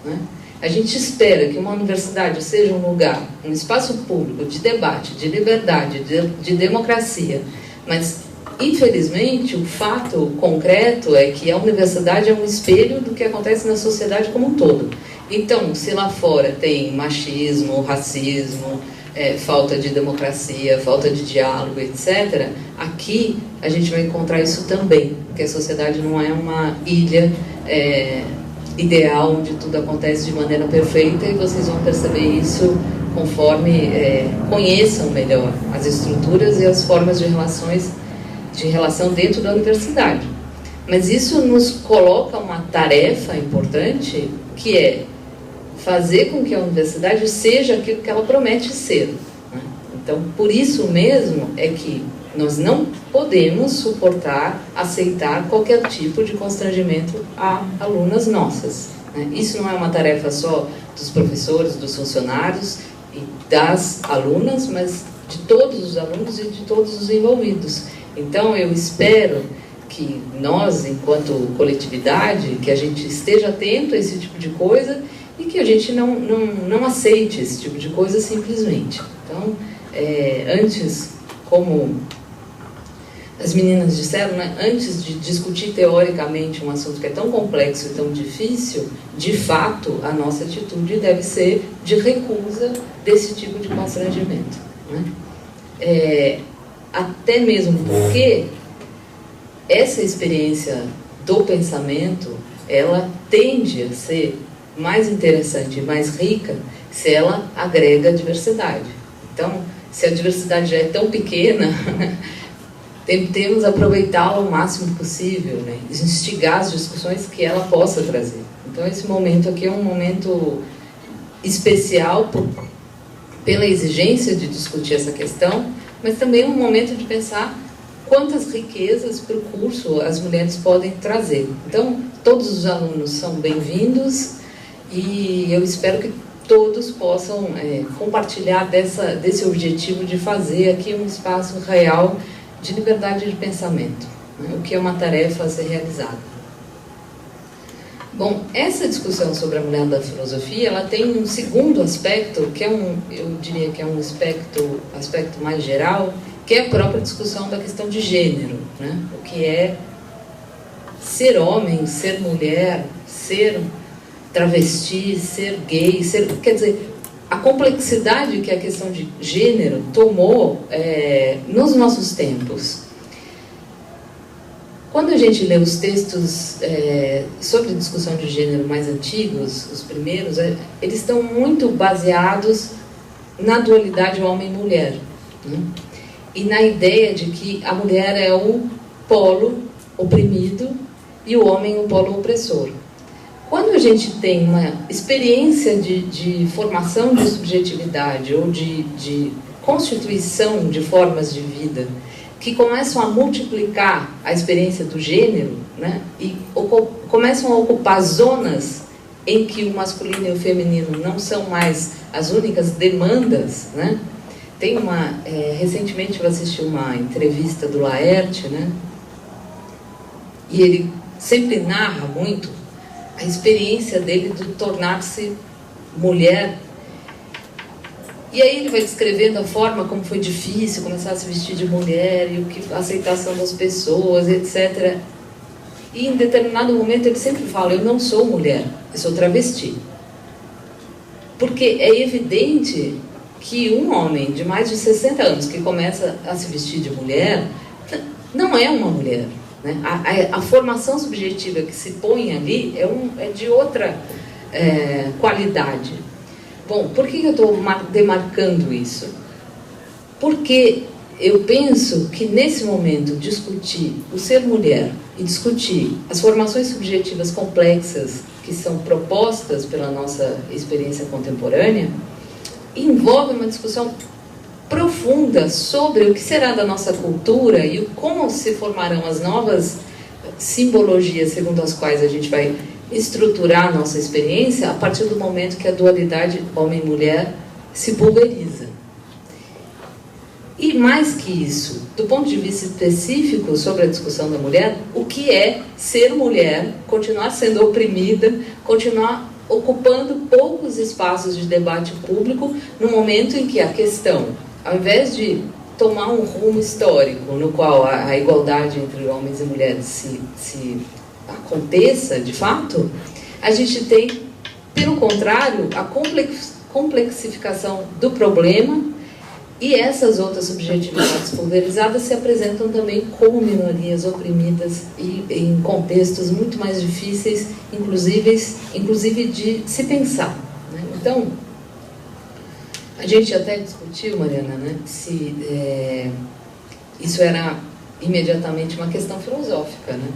[SPEAKER 5] né? A gente espera que uma universidade seja um lugar, um espaço público de debate, de liberdade, de democracia, mas, infelizmente, o fato concreto é que a universidade é um espelho do que acontece na sociedade como um todo. Então, se lá fora tem machismo, racismo, falta de democracia, falta de diálogo, etc., aqui a gente vai encontrar isso também, porque a sociedade não é uma ilha ideal onde tudo acontece de maneira perfeita, e vocês vão perceber isso conforme conheçam melhor as estruturas e as formas de relação dentro da universidade. Mas isso nos coloca uma tarefa importante, que é fazer com que a universidade seja aquilo que ela promete ser, né? Então, por isso mesmo é que nós não podemos suportar, aceitar qualquer tipo de constrangimento a alunas nossas, né? Isso não é uma tarefa só dos professores, dos funcionários e das alunas, mas de todos os alunos e de todos os envolvidos. Então, eu espero que nós, enquanto coletividade, que a gente esteja atento a esse tipo de coisa e que a gente não aceite esse tipo de coisa simplesmente. Então, antes, como as meninas disseram, né, antes de discutir teoricamente um assunto que é tão complexo e tão difícil, de fato, a nossa atitude deve ser de recusa desse tipo de constrangimento, né? Até mesmo porque essa experiência do pensamento, ela tende a ser mais interessante e mais rica se ela agrega diversidade. Então, se a diversidade já é tão pequena, temos que aproveitá-la o máximo possível, né? Instigar as discussões que ela possa trazer. Então, esse momento aqui é um momento especial pela exigência de discutir essa questão, mas também um momento de pensar quantas riquezas para o curso as mulheres podem trazer. Então, todos os alunos são bem-vindos e eu espero que todos possam compartilhar desse objetivo de fazer aqui um espaço real de liberdade de pensamento, né? O que é uma tarefa a ser realizada. Bom, essa discussão sobre a mulher da filosofia, ela tem um segundo aspecto, que eu diria que é um aspecto mais geral, que é a própria discussão da questão de gênero, né? O que é ser homem, ser mulher, ser travesti, ser gay, quer dizer, a complexidade que a questão de gênero tomou nos nossos tempos. Quando a gente lê os textos sobre discussão de gênero mais antigos, os primeiros, eles estão muito baseados na dualidade homem-mulher, né? E na ideia de que a mulher é o polo oprimido e o homem um polo opressor. Quando a gente tem uma experiência de formação de subjetividade ou de constituição de formas de vida que começam a multiplicar a experiência do gênero, né, e começam a ocupar zonas em que o masculino e o feminino não são mais as únicas demandas, né? Tem recentemente eu assisti uma entrevista do Laerte, né? E ele sempre narra muito a experiência dele de tornar-se mulher. E aí ele vai descrevendo a forma como foi difícil começar a se vestir de mulher e a aceitação das pessoas, etc. E em determinado momento ele sempre fala: eu não sou mulher, eu sou travesti. Porque é evidente que um homem de mais de 60 anos que começa a se vestir de mulher não é uma mulher, né? A formação subjetiva que se põe ali é de outra qualidade. Bom, por que eu estou demarcando isso? Porque eu penso que nesse momento discutir o ser mulher e discutir as formações subjetivas complexas que são propostas pela nossa experiência contemporânea envolve uma discussão profunda sobre o que será da nossa cultura e como se formarão as novas simbologias segundo as quais a gente vai estruturar a nossa experiência a partir do momento que a dualidade homem-mulher se pulveriza. E mais que isso, do ponto de vista específico sobre a discussão da mulher, o que é ser mulher, continuar sendo oprimida, continuar ocupando poucos espaços de debate público no momento em que a questão, ao invés de tomar um rumo histórico no qual a igualdade entre homens e mulheres se aconteça de fato, a gente tem, pelo contrário, a complexificação do problema. E essas outras subjetividades pulverizadas se apresentam também como minorias oprimidas e em contextos muito mais difíceis, inclusive de se pensar, né? Então, a gente até discutiu, Mariana, né, se isso era imediatamente uma questão filosófica, né?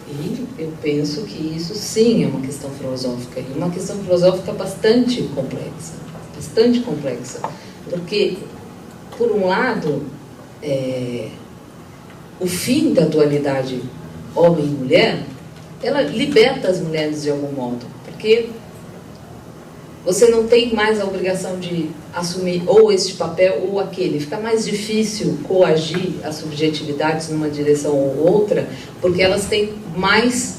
[SPEAKER 5] E eu penso que isso sim é uma questão filosófica, e uma questão filosófica bastante complexa, porque por um lado, o fim da dualidade homem e mulher, ela liberta as mulheres de algum modo, porque você não tem mais a obrigação de assumir ou este papel ou aquele. Fica mais difícil coagir as subjetividades numa direção ou outra, porque elas têm mais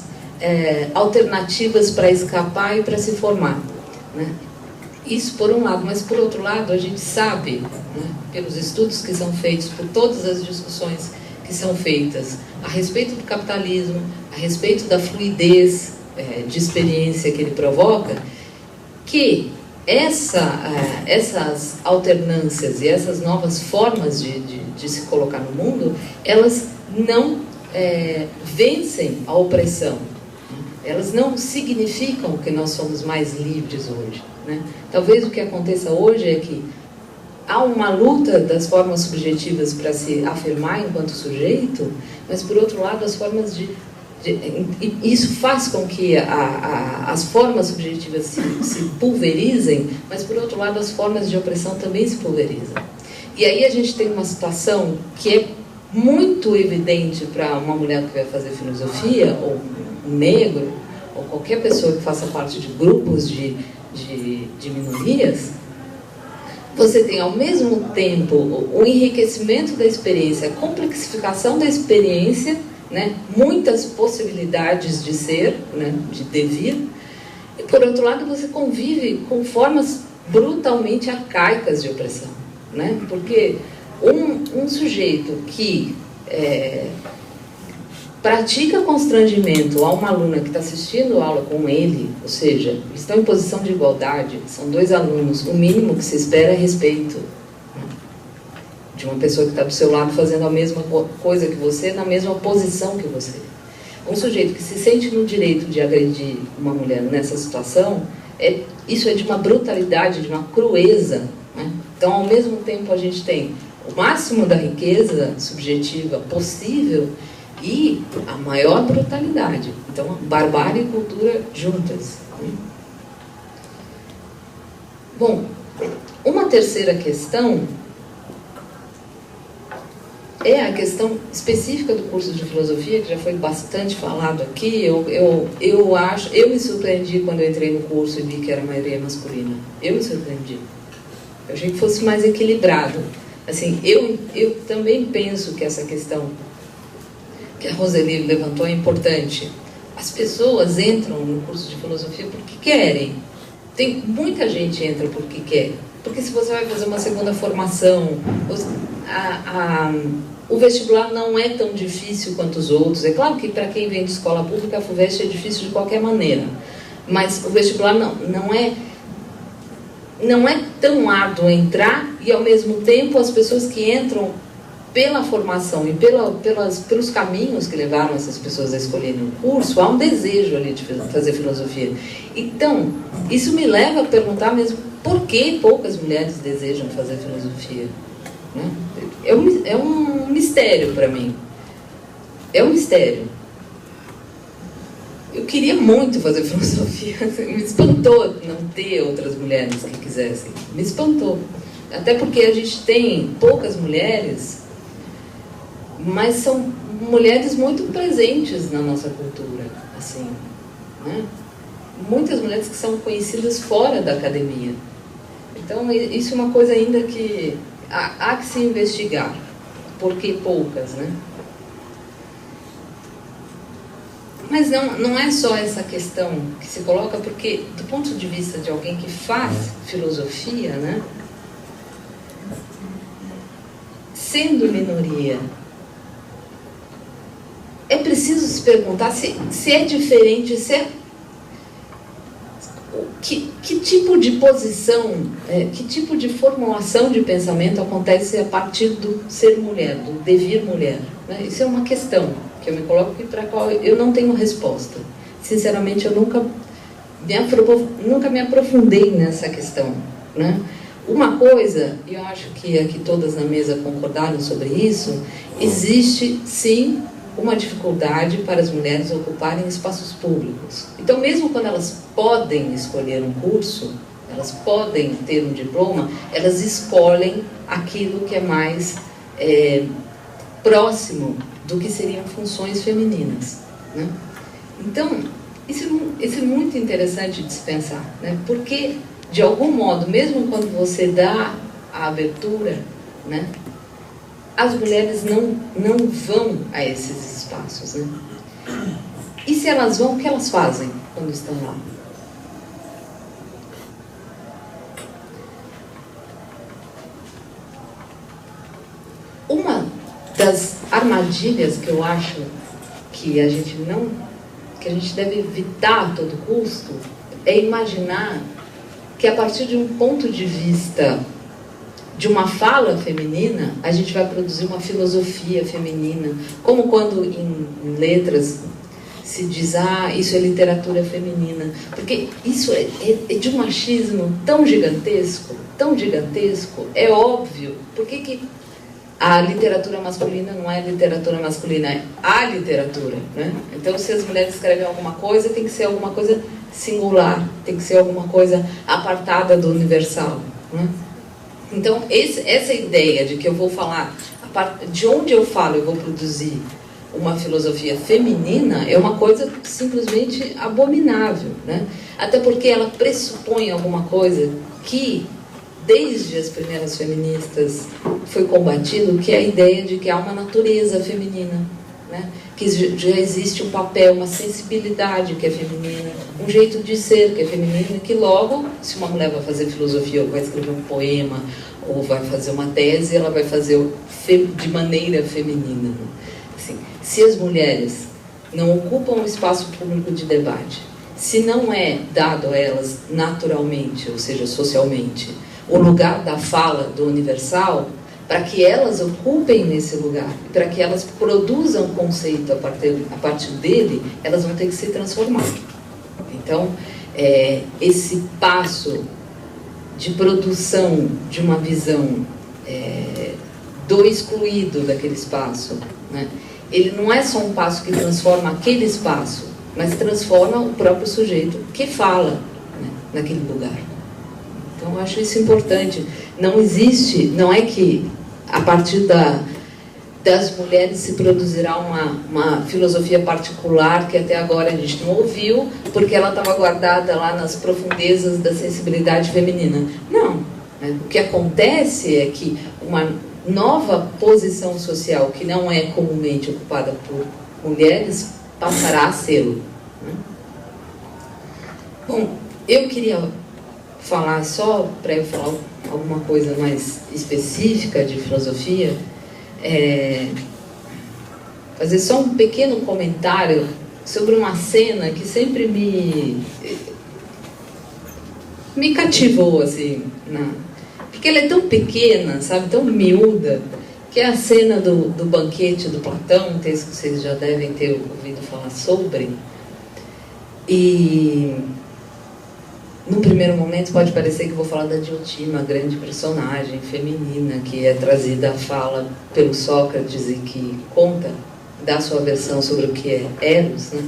[SPEAKER 5] alternativas para escapar e para se formar, né? Isso por um lado, mas por outro lado a gente sabe, né, pelos estudos que são feitos, por todas as discussões que são feitas a respeito do capitalismo, a respeito da fluidez de experiência que ele provoca, que essas alternâncias e essas novas formas de se colocar no mundo, elas não vencem a opressão, elas não significam que nós somos mais livres hoje, né? Talvez o que aconteça hoje é que há uma luta das formas subjetivas para se afirmar enquanto sujeito, mas por outro lado as formas isso faz com que as formas subjetivas se pulverizem, mas por outro lado as formas de opressão também se pulverizam. E aí a gente tem uma situação que é muito evidente para uma mulher que vai fazer filosofia, ou um negro, ou qualquer pessoa que faça parte de grupos de minorias. Você tem ao mesmo tempo o enriquecimento da experiência, a complexificação da experiência, né? Muitas possibilidades de ser, né? De devir, e por outro lado você convive com formas brutalmente arcaicas de opressão, né? Porque um sujeito que pratica constrangimento a uma aluna que está assistindo a aula com ele, ou seja, estão em posição de igualdade, são dois alunos, o mínimo que se espera é respeito, né, de uma pessoa que está do seu lado fazendo a mesma coisa que você, na mesma posição que você. Um sujeito que se sente no direito de agredir uma mulher nessa situação, isso é de uma brutalidade, de uma crueza, né? Então, ao mesmo tempo, a gente tem o máximo da riqueza subjetiva possível, e a maior brutalidade. Então, barbárie e cultura juntas. Bom, uma terceira questão é a questão específica do curso de filosofia, que já foi bastante falado aqui. Eu me surpreendi quando eu entrei no curso e vi que era a maioria masculina. Eu me surpreendi. Eu achei que fosse mais equilibrado. Assim, eu também penso que essa questão que a Roseli levantou é importante. As pessoas entram no curso de filosofia porque querem. Tem muita gente entra porque quer. Porque se você vai fazer uma segunda formação, o vestibular não é tão difícil quanto os outros. É claro que para quem vem de escola pública, a FUVEST é difícil de qualquer maneira. Mas o vestibular não é tão árduo entrar, e ao mesmo tempo as pessoas que entram pela formação e pelos caminhos que levaram essas pessoas a escolherem o curso, há um desejo ali de fazer filosofia. Então, isso me leva a perguntar mesmo por que poucas mulheres desejam fazer filosofia. Né? É um mistério para mim. É um mistério. Eu queria muito fazer filosofia. Me espantou não ter outras mulheres que quisessem. Me espantou. Até porque a gente tem poucas mulheres, mas são mulheres muito presentes na nossa cultura, assim, né? Muitas mulheres que são conhecidas fora da academia. Então, isso é uma coisa ainda que há que se investigar. Por que poucas, né? Mas não é só essa questão que se coloca, porque, do ponto de vista de alguém que faz filosofia, né? Sendo minoria, é preciso se perguntar se é diferente, que tipo de posição, que tipo de formulação de pensamento acontece a partir do ser mulher, do devir mulher. Né? Isso é uma questão que eu me coloco e para a qual eu não tenho resposta. Sinceramente, eu nunca me aprofundei nessa questão. Né? Uma coisa, e eu acho que aqui todas na mesa concordaram sobre isso, existe sim uma dificuldade para as mulheres ocuparem espaços públicos. Então, mesmo quando elas podem escolher um curso, elas podem ter um diploma, elas escolhem aquilo que é mais próximo do que seriam funções femininas. Né? Então, isso é muito interessante de se pensar, né? Porque, de algum modo, mesmo quando você dá a abertura, né, as mulheres não vão a esses espaços. Né? E se elas vão, o que elas fazem quando estão lá? Uma das armadilhas que eu acho que a gente deve evitar a todo custo é imaginar que a partir de um ponto de vista de uma fala feminina, a gente vai produzir uma filosofia feminina, como quando em letras se diz, isso é literatura feminina, porque isso é de um machismo tão gigantesco, é óbvio. Por que a literatura masculina não é literatura masculina, é a literatura, né? Então, se as mulheres escrevem alguma coisa, tem que ser alguma coisa singular, tem que ser alguma coisa apartada do universal, né? Então, essa ideia de que eu vou falar, de onde eu falo, eu vou produzir uma filosofia feminina, é uma coisa simplesmente abominável, né? Até porque ela pressupõe alguma coisa que, desde as primeiras feministas, foi combatido, que é a ideia de que há uma natureza feminina, né? Que já existe um papel, uma sensibilidade que é feminina, um jeito de ser que é feminino, que logo, se uma mulher vai fazer filosofia, ou vai escrever um poema, ou vai fazer uma tese, ela vai fazer de maneira feminina. Assim, se as mulheres não ocupam um espaço público de debate, se não é dado a elas naturalmente, ou seja, socialmente, o lugar da fala do universal, para que elas ocupem nesse lugar, para que elas produzam conceito a partir dele, elas vão ter que se transformar. Então, esse passo de produção de uma visão do excluído daquele espaço né? Ele não é só um passo que transforma aquele espaço, mas transforma o próprio sujeito que fala, né, naquele lugar. Então, eu acho isso importante. Não existe, não é que a partir das mulheres se produzirá uma filosofia particular que até agora a gente não ouviu, porque ela estava guardada lá nas profundezas da sensibilidade feminina. Não. Né? O que acontece é que uma nova posição social que não é comumente ocupada por mulheres passará a ser. Né? Bom, eu queria falar só, para eu falar alguma coisa mais específica de filosofia, fazer só um pequeno comentário sobre uma cena que sempre me cativou, assim, porque ela é tão pequena, sabe, tão miúda, que é a cena do banquete do Platão, um texto que vocês já devem ter ouvido falar sobre. E num primeiro momento pode parecer que vou falar da Diotima, a grande personagem feminina que é trazida à fala pelo Sócrates e que conta, dá sua versão sobre o que é Eros, né?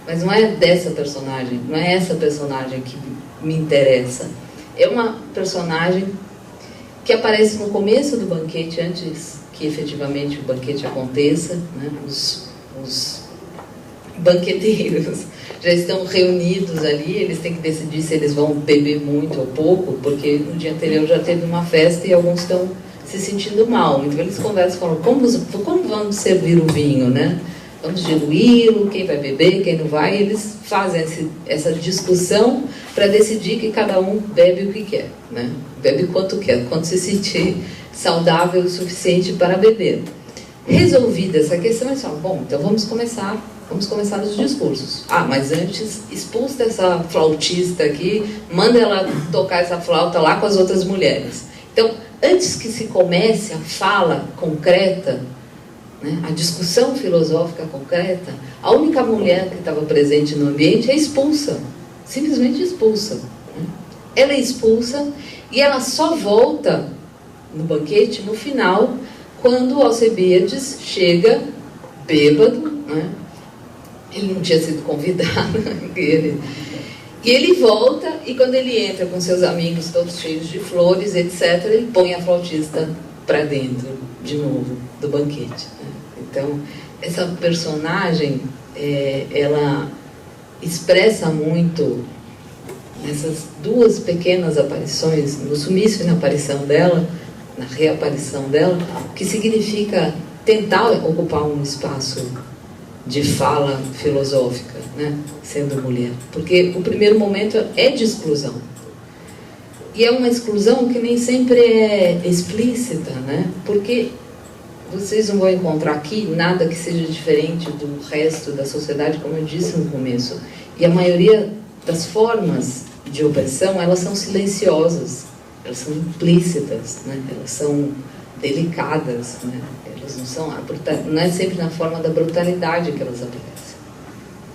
[SPEAKER 5] Mas não é dessa personagem, não é essa personagem que me interessa. É uma personagem que aparece no começo do banquete, antes que efetivamente o banquete aconteça, né? Os banqueteiros já estão reunidos ali, eles têm que decidir se eles vão beber muito ou pouco, porque no dia anterior já teve uma festa e alguns estão se sentindo mal. Então eles conversam e falam, como vamos servir o vinho, né? Vamos diluí-lo, quem vai beber, quem não vai. Eles fazem essa discussão para decidir que cada um bebe o que quer, né? Bebe quanto quer, quanto se sentir saudável o suficiente para beber. Resolvida essa questão, eles falam, bom, então vamos começar os discursos. Ah, mas antes, expulsa essa flautista aqui, manda ela tocar essa flauta lá com as outras mulheres. Então, antes que se comece a fala concreta, né, a discussão filosófica concreta, a única mulher que estava presente no ambiente é expulsa, simplesmente expulsa. Né? Ela é expulsa e ela só volta no banquete no final, quando Alcebiades chega bêbado, né? Ele não tinha sido convidado, e ele volta, e quando ele entra com seus amigos todos cheios de flores, etc., ele põe a flautista para dentro, de novo, do banquete. Né? Então, essa personagem, ela expressa muito, nessas duas pequenas aparições, no sumiço e na aparição dela, na reaparição dela, o que significa tentar ocupar um espaço de fala filosófica, né, sendo mulher. Porque o primeiro momento é de exclusão. E é uma exclusão que nem sempre é explícita, né? Porque vocês não vão encontrar aqui nada que seja diferente do resto da sociedade, como eu disse no começo. E a maioria das formas de opressão, elas são silenciosas, elas são implícitas, né? Elas são delicadas, né? Elas não são, não é sempre na forma da brutalidade que elas aparecem.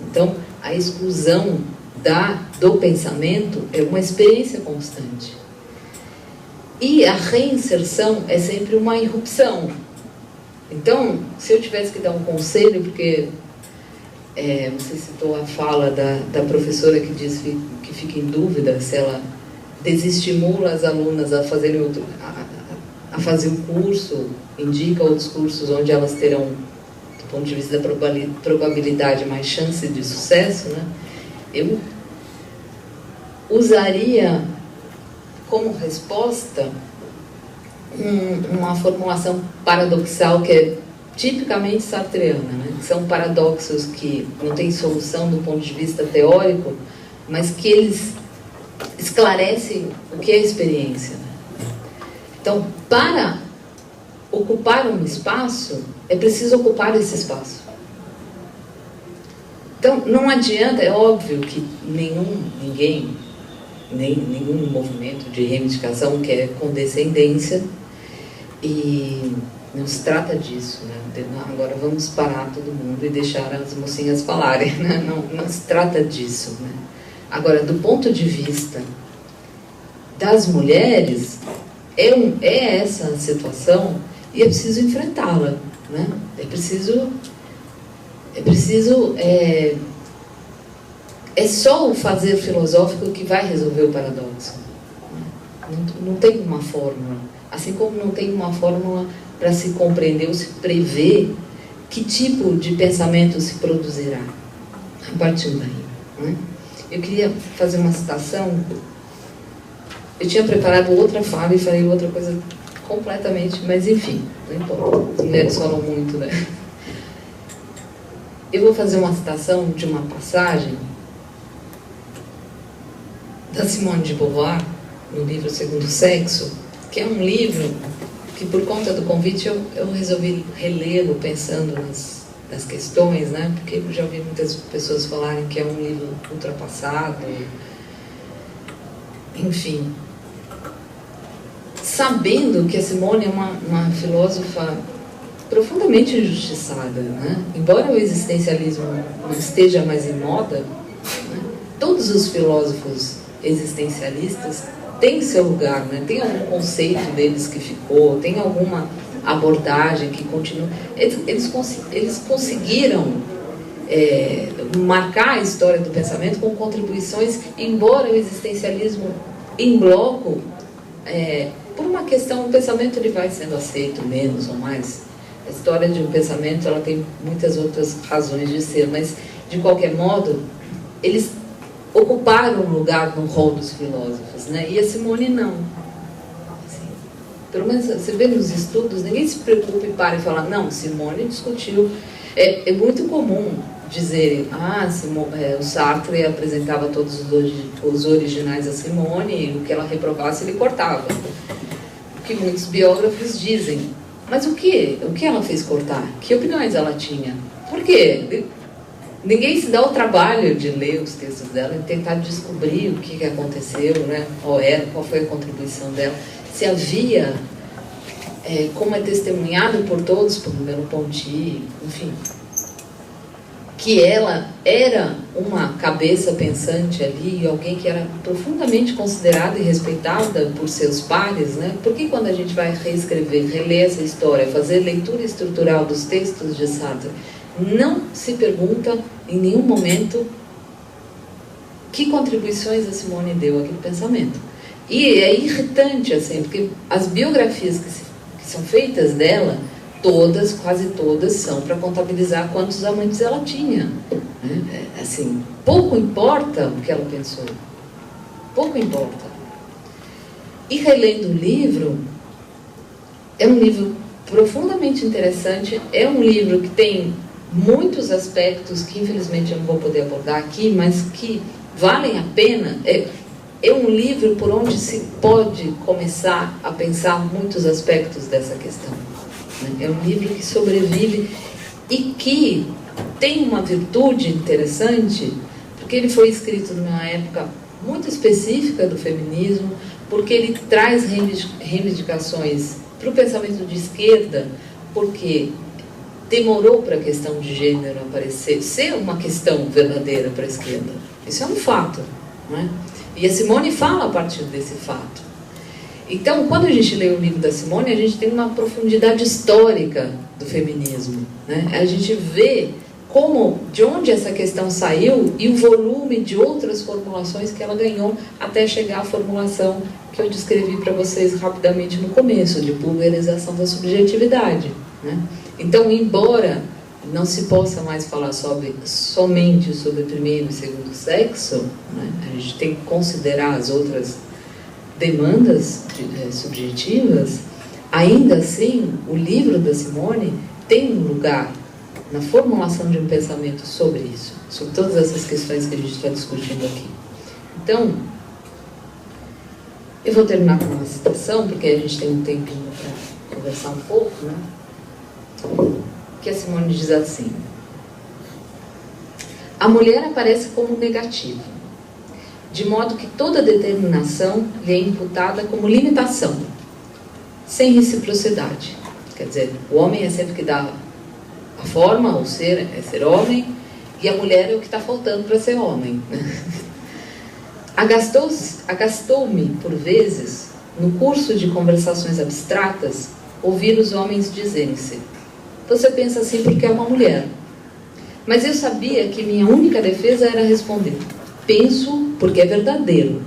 [SPEAKER 5] Então, a exclusão do pensamento é uma experiência constante. E a reinserção é sempre uma irrupção. Então, se eu tivesse que dar um conselho, porque você citou a fala da professora que diz que fica em dúvida se ela desestimula as alunas a fazerem a fazer o curso, indica outros cursos onde elas terão, do ponto de vista da probabilidade, mais chance de sucesso, né? Eu usaria como resposta uma formulação paradoxal que é tipicamente sartreana, né? São paradoxos que não têm solução do ponto de vista teórico, mas que eles esclarecem o que é a experiência. Né? Então, para ocupar um espaço, é preciso ocupar esse espaço. Então, não adianta, é óbvio que nenhum movimento de reivindicação quer condescendência, e não se trata disso, né? Agora vamos parar todo mundo e deixar as mocinhas falarem, né? Não se trata disso, né? Agora, do ponto de vista das mulheres, é essa situação e é preciso enfrentá-la, né? É só o fazer filosófico que vai resolver o paradoxo. Não tem uma fórmula. Assim como não tem uma fórmula para se compreender ou se prever que tipo de pensamento se produzirá a partir daí, né? Eu queria fazer uma citação. Eu tinha preparado outra fala e falei outra coisa completamente, mas enfim, não importa. As mulheres falam muito, né? Eu vou fazer uma citação de uma passagem da Simone de Beauvoir, no livro Segundo Sexo, que é um livro que, por conta do convite, eu resolvi relê-lo pensando nas questões, né? Porque eu já ouvi muitas pessoas falarem que é um livro ultrapassado, enfim. Sabendo que a Simone é uma filósofa profundamente injustiçada, né? Embora o existencialismo não esteja mais em moda, né? Todos os filósofos existencialistas têm seu lugar, né? Tem algum conceito deles que ficou, tem alguma abordagem que continua. Eles conseguiram marcar a história do pensamento com contribuições, embora o existencialismo em bloco, por uma questão, o pensamento ele vai sendo aceito menos ou mais. A história de um pensamento ela tem muitas outras razões de ser, mas de qualquer modo eles ocuparam um lugar no rol dos filósofos, né? E a Simone não. Assim, pelo menos você vê nos estudos, ninguém se preocupa e para e fala, não, Simone discutiu. É muito comum dizer, o Sartre apresentava todos os originais a Simone e o que ela reprovasse ele cortava. O que muitos biógrafos dizem. Mas o que ela fez cortar? Que opiniões ela tinha? Por quê? Ninguém se dá o trabalho de ler os textos dela e tentar descobrir o que aconteceu, né? Qual foi a contribuição dela. Se havia, como é testemunhado por todos, por Merleau-Ponty, enfim, que ela era uma cabeça pensante ali, alguém que era profundamente considerada e respeitada por seus pares, né? Porque quando a gente vai reescrever, reler essa história, fazer leitura estrutural dos textos de Sartre, não se pergunta em nenhum momento que contribuições a Simone deu àquele pensamento. E é irritante, assim, porque as biografias que são feitas dela, quase todas, são para contabilizar quantos amantes ela tinha. Né? Assim, pouco importa o que ela pensou. Pouco importa. E relendo o livro, é um livro profundamente interessante, é um livro que tem muitos aspectos que infelizmente eu não vou poder abordar aqui, mas que valem a pena. É um livro por onde se pode começar a pensar muitos aspectos dessa questão. É um livro que sobrevive e que tem uma virtude interessante, porque ele foi escrito numa época muito específica do feminismo, porque ele traz reivindicações para o pensamento de esquerda, porque demorou para a questão de gênero aparecer, ser uma questão verdadeira para a esquerda. Isso é um fato, não é? E a Simone fala a partir desse fato. Então, quando a gente lê o livro da Simone, a gente tem uma profundidade histórica do feminismo, né? A gente vê de onde essa questão saiu e o volume de outras formulações que ela ganhou até chegar à formulação que eu descrevi para vocês rapidamente no começo, de pulverização da subjetividade, né? Então, embora não se possa mais falar somente sobre primeiro e segundo sexo, né? A gente tem que considerar as outras demandas subjetivas, ainda assim, o livro da Simone tem um lugar na formulação de um pensamento sobre isso, sobre todas essas questões que a gente está discutindo aqui. Então, eu vou terminar com uma citação, porque a gente tem um tempinho para conversar um pouco, né? Que a Simone diz assim: a mulher aparece como negativa, de modo que toda determinação lhe é imputada como limitação, sem reciprocidade. Quer dizer, o homem é sempre que dá a forma, o ser é ser homem, e a mulher é o que está faltando para ser homem. Agastou-me, por vezes, no curso de conversações abstratas, ouvir os homens dizerem-se: você pensa assim porque é uma mulher. Mas eu sabia que minha única defesa era responder: penso porque é verdadeiro,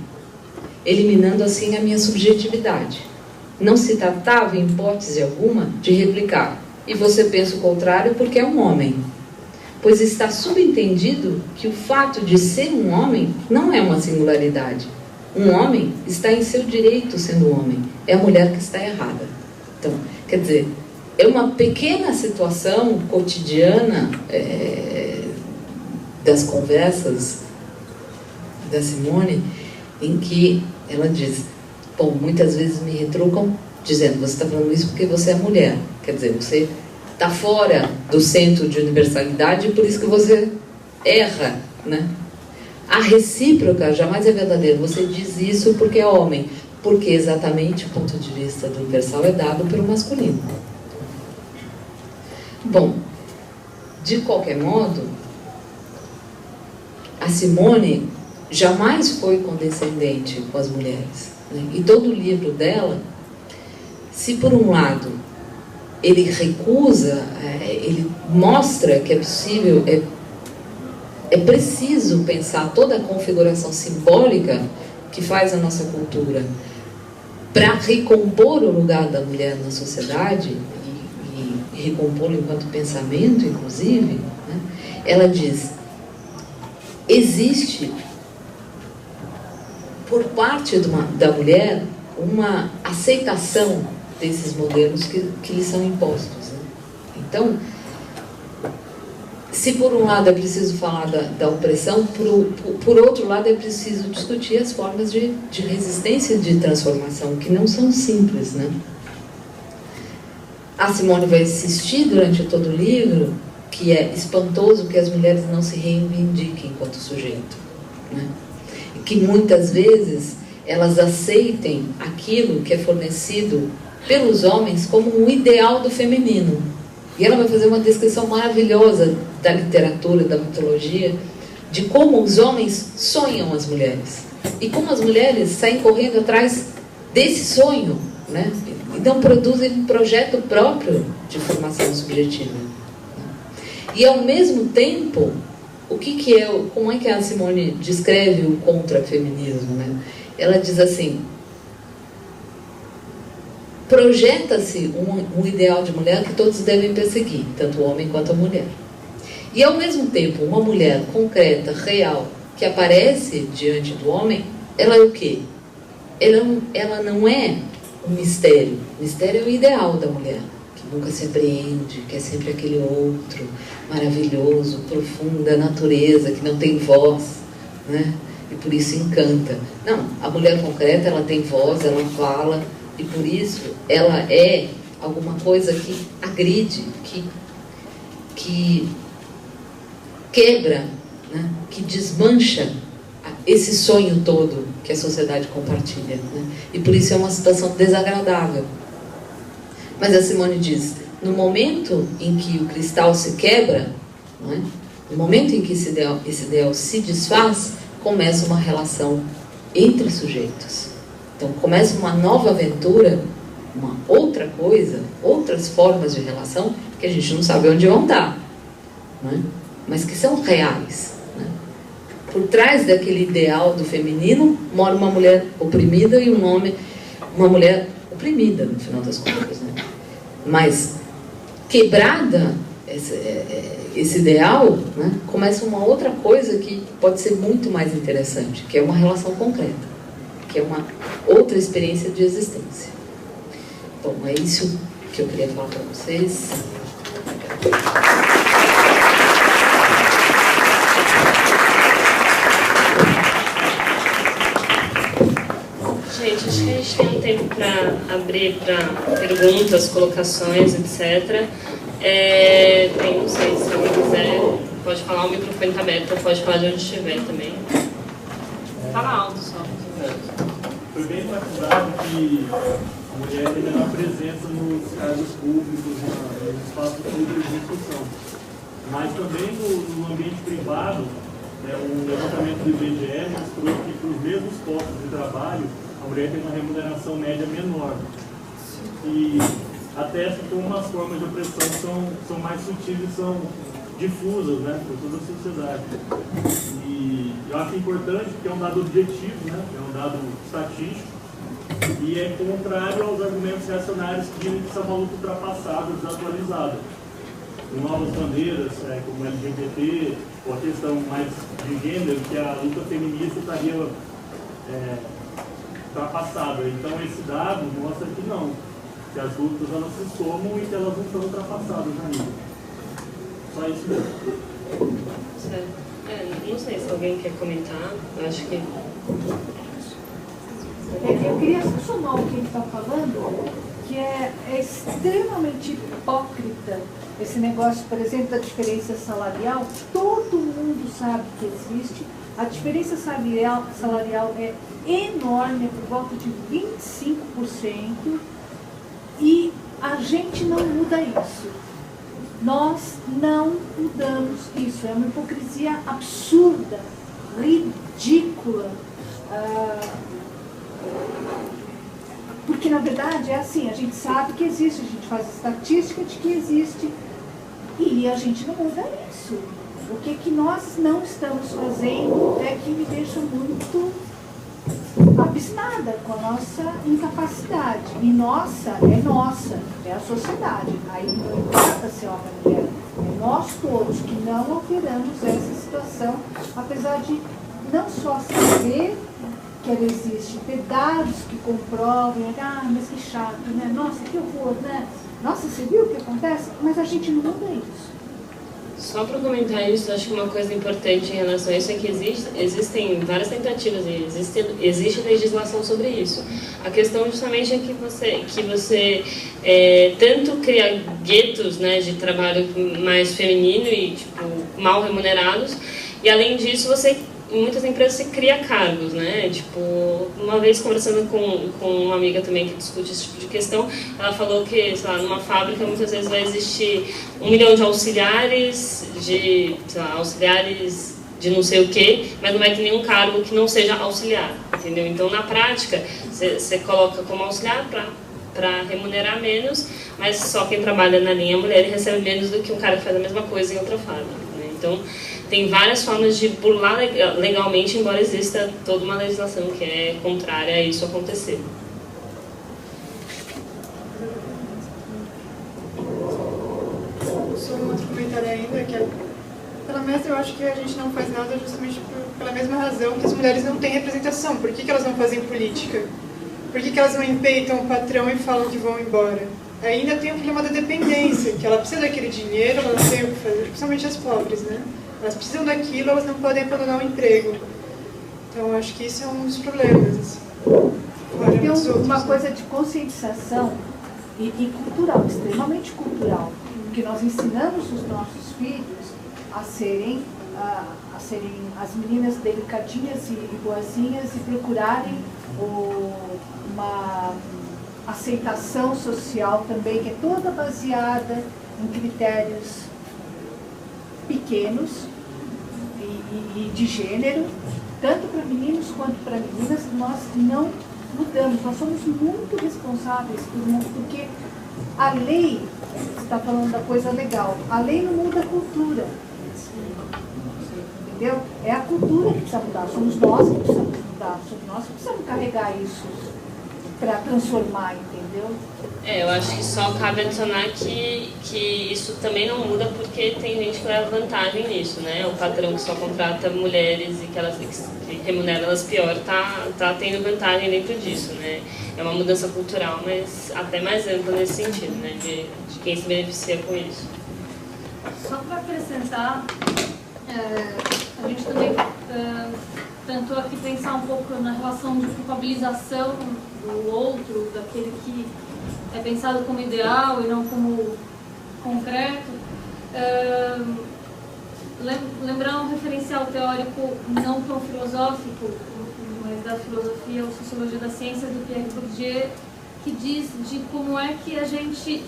[SPEAKER 5] eliminando assim a minha subjetividade. Não se tratava, em hipótese alguma, de replicar: e você pensa o contrário porque é um homem. Pois está subentendido que o fato de ser um homem não é uma singularidade. Um homem está em seu direito sendo homem. É a mulher que está errada. Então, quer dizer, é uma pequena situação cotidiana das conversas da Simone, em que ela diz: bom, muitas vezes me retrucam dizendo, você está falando isso porque você é mulher. Quer dizer, você está fora do centro de universalidade e por isso que você erra, né? A recíproca jamais é verdadeira. Você diz isso porque é homem, porque exatamente o ponto de vista do universal é dado pelo masculino. Bom, de qualquer modo, a Simone jamais foi condescendente com as mulheres, né? E todo o livro dela, se por um lado ele recusa, ele mostra que é possível, é preciso pensar toda a configuração simbólica que faz a nossa cultura para recompor o lugar da mulher na sociedade e recompô-lo enquanto pensamento, inclusive, né? Ela diz: existe por parte da mulher uma aceitação desses modelos que lhe são impostos, né? Então, se por um lado é preciso falar da opressão, por outro lado é preciso discutir as formas de resistência e de transformação, que não são simples, né? A Simone vai insistir durante todo o livro que é espantoso que as mulheres não se reivindiquem enquanto sujeito, né? E que muitas vezes elas aceitem aquilo que é fornecido pelos homens como um ideal do feminino. E ela vai fazer uma descrição maravilhosa da literatura, da mitologia, de como os homens sonham as mulheres. E como as mulheres saem correndo atrás desse sonho, né? E não produzem um projeto próprio de formação subjetiva. E ao mesmo tempo, como é que a Simone descreve o contrafeminismo, né? Ela diz assim: projeta-se um ideal de mulher que todos devem perseguir, tanto o homem quanto a mulher. E ao mesmo tempo, uma mulher concreta, real, que aparece diante do homem, ela é o quê? Ela não é um mistério. O mistério é o ideal da mulher, que nunca se apreende, que é sempre aquele outro maravilhoso, profundo, da natureza, que não tem voz, né? E por isso encanta. Não, a mulher concreta, ela tem voz, ela fala, e por isso ela é alguma coisa que agride, que quebra, né? Que desmancha esse sonho todo que a sociedade compartilha, né? E por isso é uma situação desagradável. Mas a Simone diz: no momento em que o cristal se quebra, não é? No momento em que esse ideal se desfaz, começa uma relação entre sujeitos. Então começa uma nova aventura, uma outra coisa, outras formas de relação que a gente não sabe onde vão dar, não é? Mas que são reais, né? Por trás daquele ideal do feminino mora uma mulher oprimida e um homem, uma mulher oprimida, no final das contas, né? Mas quebrada esse ideal, né, começa uma outra coisa que pode ser muito mais interessante, que é uma relação concreta, que é uma outra experiência de existência. Bom, é isso que eu queria falar para vocês.
[SPEAKER 1] Gente, acho que a gente tem um tempo para abrir para perguntas, colocações, etc. Não sei se alguém quiser, pode falar, o microfone está aberto, pode falar de onde estiver também. Fala alto só.
[SPEAKER 6] Foi bem enfatizado que a mulher tem menor presença nos cargos públicos, nos espaços públicos de discussão. Mas também no ambiente privado, um levantamento do IBGE mostrou que para os mesmos postos de trabalho, a mulher tem uma remuneração média menor. E atesta que umas formas de opressão são mais sutis e são difusas, né, por toda a sociedade. E eu acho importante porque é um dado objetivo, né, é um dado estatístico, e é contrário aos argumentos reacionários que dizem que isso é uma luta ultrapassada, desatualizada. Com novas bandeiras, como LGBT, ou a questão mais de gênero, que a luta feminista estaria ultrapassada. Então esse dado mostra que não, que as lutas elas se somam e que elas não são ultrapassadas ainda. Só isso mesmo.
[SPEAKER 1] Certo. Não sei se alguém quer comentar, eu acho que...
[SPEAKER 7] Eu queria só somar o que ele está falando, que é extremamente hipócrita esse negócio, por exemplo, da diferença salarial. Todo mundo sabe que existe. A diferença salarial é enorme, é por volta de 25%, e a gente não muda isso. Nós não mudamos isso. É uma hipocrisia absurda, ridícula. Porque, na verdade, é assim, a gente sabe que existe, a gente faz estatística de que existe, e a gente não muda isso. O que nós não estamos fazendo é que me deixa muito abismada com a nossa incapacidade. E nossa, é a sociedade. Aí não importa se é homem ou mulher, é nós todos que não alteramos essa situação, apesar de não só saber que ela existe, ter dados que comprovem, mas que chato, né? Nossa, que horror, né? Nossa, você viu o que acontece? Mas a gente não muda isso.
[SPEAKER 1] Só para comentar isso, acho que uma coisa importante em relação a isso é que existem várias tentativas e existe legislação sobre isso. A questão justamente é que você tanto cria guetos, né, de trabalho mais feminino e mal remunerados, e além disso em muitas empresas se cria cargos, né? Uma vez conversando com uma amiga também que discute esse tipo de questão, ela falou que, sei lá, numa fábrica muitas vezes vai existir 1 milhão de auxiliares, auxiliares de não sei o quê, mas não vai ter nenhum cargo que não seja auxiliar, entendeu? Então, na prática, você coloca como auxiliar para remunerar menos, mas só quem trabalha na linha mulher recebe menos do que um cara que faz a mesma coisa em outra fábrica, né? Então, tem várias formas de burlar legalmente, embora exista toda uma legislação que é contrária a isso acontecer.
[SPEAKER 2] Só um outro comentário ainda, que pela mestra eu acho que a gente não faz nada justamente pela mesma razão que as mulheres não têm representação. Por que elas não fazem política? Por que elas não empeitam o patrão e falam que vão embora? Ainda tem o problema da dependência, que ela precisa daquele dinheiro, ela não tem o que fazer, principalmente as pobres, né? Elas precisam daquilo, elas não podem abandonar o emprego. Então, eu acho que isso é um dos problemas. Assim.
[SPEAKER 7] Tem uma coisa de conscientização e cultural, extremamente cultural, que nós ensinamos os nossos filhos a serem as meninas delicadinhas e boazinhas e procurarem uma aceitação social também, que é toda baseada em critérios pequenos e de gênero, tanto para meninos quanto para meninas. Nós não mudamos, nós somos muito responsáveis porque a lei, você está falando da coisa legal, a lei não muda a cultura, entendeu? É a cultura que precisa mudar, somos nós que precisamos mudar, somos nós que precisamos carregar isso para transformar, entendeu?
[SPEAKER 1] Eu acho que só cabe adicionar que isso também não muda porque tem gente que leva vantagem nisso, né? O patrão que só contrata mulheres e que remunera elas pior tá tendo vantagem dentro disso, né? É uma mudança cultural, mas até mais ampla nesse sentido, né? De quem se beneficia com isso.
[SPEAKER 8] Só para acrescentar, a gente também tentou aqui pensar um pouco na relação de culpabilização do outro, daquele que é pensado como ideal e não como concreto. Lembrando um referencial teórico não tão filosófico, mas da filosofia ou sociologia da ciência, do Pierre Bourdieu, que diz de como é que a gente...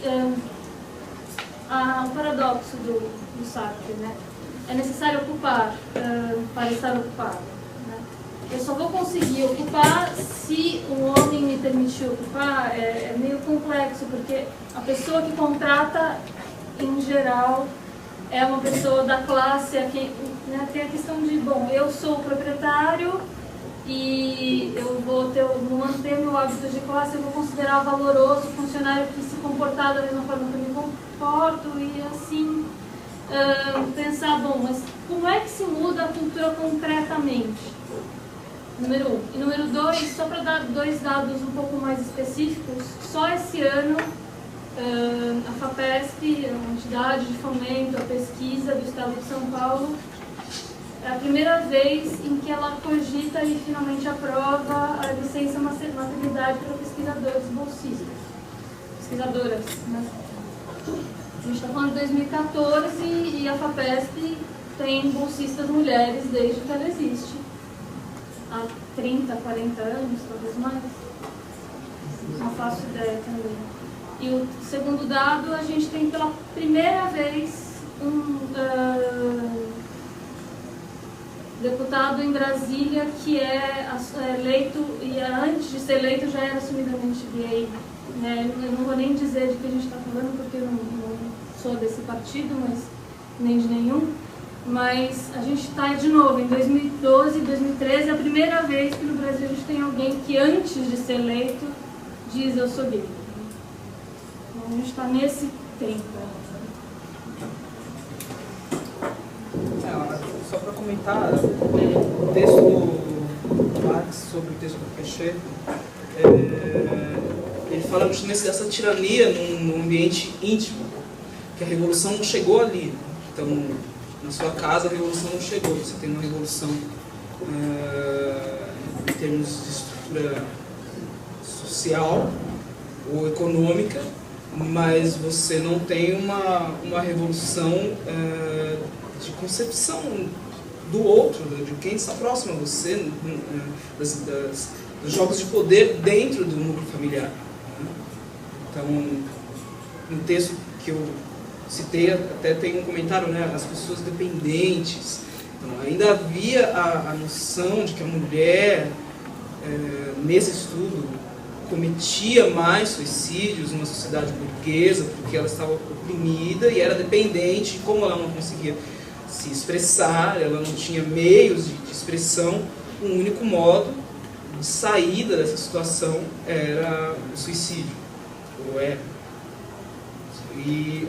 [SPEAKER 8] o paradoxo do Sartre, né? É necessário ocupar para estar ocupado, né? eu só vou conseguir ocupar se o homem me permitir ocupar. É meio complexo, porque a pessoa que contrata, em geral, é uma pessoa da classe, né, tem a questão de, bom, eu sou o proprietário e eu vou manter meu hábito de classe, eu vou considerar valoroso o funcionário que se comportar da mesma forma que eu me comporto e assim, pensar, bom, mas como é que se muda a cultura concretamente? Número 1. E número 2, só para dar 2 dados um pouco mais específicos, só esse ano a FAPESP, a entidade de fomento à pesquisa do Estado de São Paulo, é a primeira vez em que ela cogita e finalmente aprova a licença maternidade para pesquisadores bolsistas, pesquisadoras, né? A gente está falando de 2014 e a FAPESP tem bolsistas mulheres desde que ela existe. Há 30, 40 anos, talvez mais. Não faço ideia também. E o segundo dado, a gente tem pela primeira vez um deputado em Brasília que é eleito, e antes de ser eleito já era assumidamente gay. Né? Eu não vou nem dizer de que a gente está falando, porque eu não sou desse partido, mas nem de nenhum. Mas a gente está de novo, em 2012, 2013, é a primeira vez que no Brasil a gente tem alguém que antes de ser eleito diz eu sou gay. Então a gente está nesse tempo.
[SPEAKER 4] Só para comentar, o texto do Marx sobre o texto do Péchet, ele fala justamente dessa tirania num ambiente íntimo, que a revolução não chegou ali. Então, na sua casa a revolução não chegou, você tem uma revolução em termos de estrutura social ou econômica, mas você não tem uma revolução de concepção do outro, de quem está próximo a você, dos jogos de poder dentro do núcleo familiar. Então, no texto que eu citei, até tem um comentário, né, as pessoas dependentes. Então, ainda havia a noção de que a mulher, nesse estudo, cometia mais suicídios numa sociedade burguesa, porque ela estava oprimida e era dependente, e como ela não conseguia se expressar, ela não tinha meios de expressão, o único modo de saída dessa situação era o suicídio, ou é. E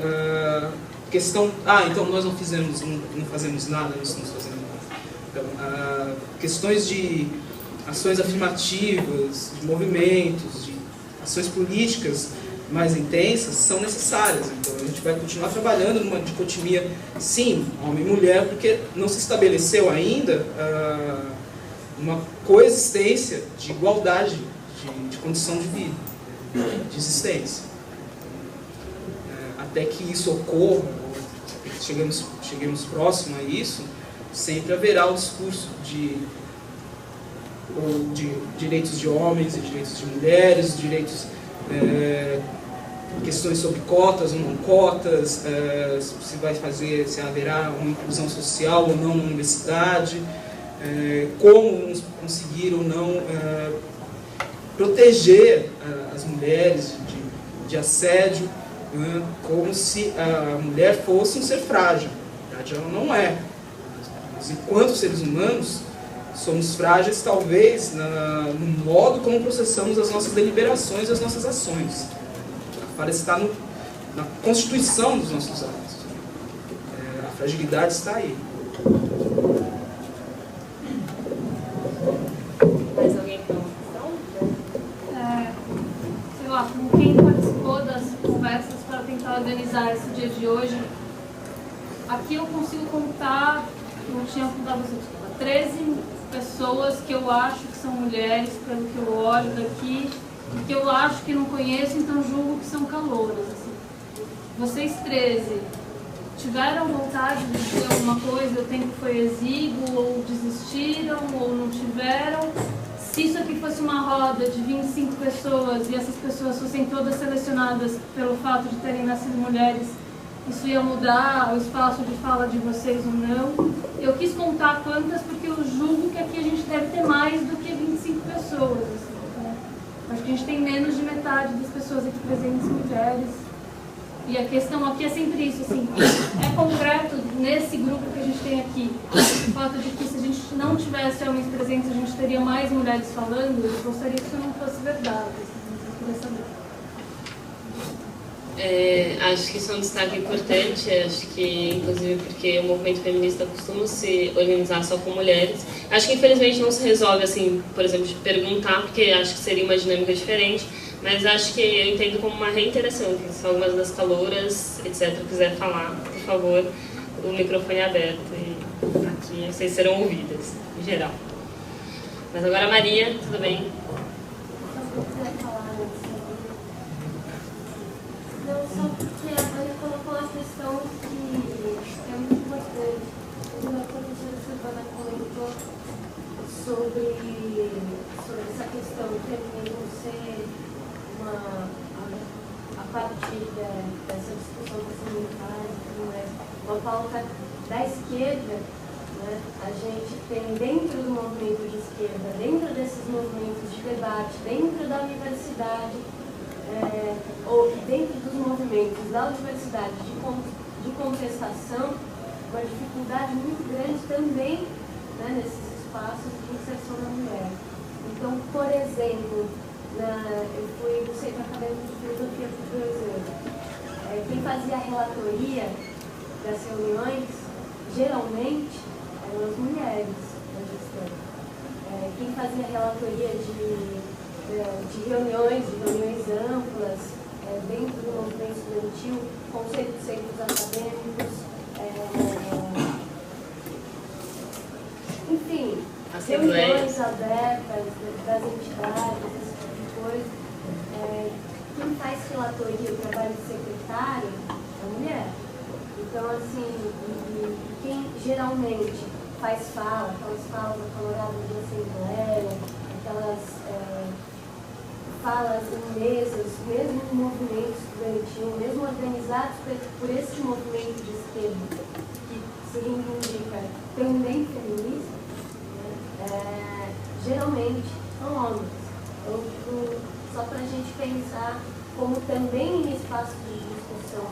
[SPEAKER 4] questão, então nós não fazemos nada, não estamos fazendo nada. Então, questões de ações afirmativas, de movimentos, de ações políticas mais intensas são necessárias. Então a gente vai continuar trabalhando numa dicotomia, sim, homem e mulher, porque não se estabeleceu ainda uma coexistência de igualdade, de condição de vida, de existência. Até que isso ocorra, cheguemos próximo a isso, sempre haverá o discurso de direitos de homens e direitos de mulheres, direitos, questões sobre cotas ou não cotas, se haverá uma inclusão social ou não na universidade, como conseguir ou não proteger as mulheres de assédio, como se a mulher fosse um ser frágil. Na verdade, ela não é. Mas, enquanto seres humanos, somos frágeis, talvez, no modo como processamos as nossas deliberações e as nossas ações. A falha está na constituição dos nossos atos. A fragilidade está aí.
[SPEAKER 1] Mais alguém com uma questão?
[SPEAKER 8] Sei lá, como quem participou das conversas para tentar organizar esse dia de hoje, aqui eu consigo contar, eu tinha contado, 13 pessoas que eu acho que são mulheres, pelo que eu olho daqui, e que eu acho que não conheço, então julgo que são calouras. Assim. Vocês 13 tiveram vontade de dizer alguma coisa, o tempo foi exíguo, ou desistiram, ou não tiveram? Se isso aqui fosse uma roda de 25 pessoas e essas pessoas fossem todas selecionadas pelo fato de terem nascido mulheres isso ia mudar o espaço de fala de vocês ou não. Eu quis contar quantas porque eu julgo que aqui a gente deve ter mais do que 25 pessoas. Assim, né? Acho que a gente tem menos de metade das pessoas aqui presentes mulheres. E a questão aqui é sempre isso, assim, é concreto nesse grupo que a gente tem aqui, o fato de que se a gente não tivesse homens presentes, a gente teria mais mulheres falando. Eu gostaria que isso não fosse verdade, assim, eu queria saber.
[SPEAKER 1] Acho que isso é um destaque importante, acho que inclusive porque o movimento feminista costuma se organizar só com mulheres. Acho que infelizmente não se resolve assim, por exemplo, de perguntar, porque acho que seria uma dinâmica diferente, mas acho que eu entendo como uma reiteração, que se algumas das calouras, etc., quiser falar, por favor, o microfone é aberto e aqui vocês serão ouvidas, em geral. Mas agora a Maria, tudo bem?
[SPEAKER 9] Não, só porque a Maria colocou uma questão que é muito importante. A professora Silvana comentou sobre essa questão do feminismo ser a partir dessa discussão das militares e tudo mais, uma pauta da esquerda, né? A gente tem dentro do movimento de esquerda, dentro desses movimentos de debate, dentro da universidade, ou dentro dos movimentos da universidade de contestação, uma dificuldade muito grande também, né, nesses espaços de inserção da mulher. Então, por exemplo, eu fui do Centro Acadêmico de Filosofia por 2 anos. Quem fazia a relatoria das reuniões, geralmente, eram as mulheres da gestão. Quem fazia a relatoria de reuniões amplas, dentro do movimento estudantil, conselho de centros acadêmicos, enfim, reuniões abertas das entidades, esse tipo de coisa. Quem faz relatoria, o trabalho de secretário, é a mulher. Então, assim, quem geralmente faz aquelas falas acaloradas de assembleia, aquelas falas em mesas, mesmo em movimentos estudantil, mesmo organizados por este movimento de esquerda, que se reivindica também feminista, né, geralmente são homens. Então, só para a gente pensar como também em espaços de discussão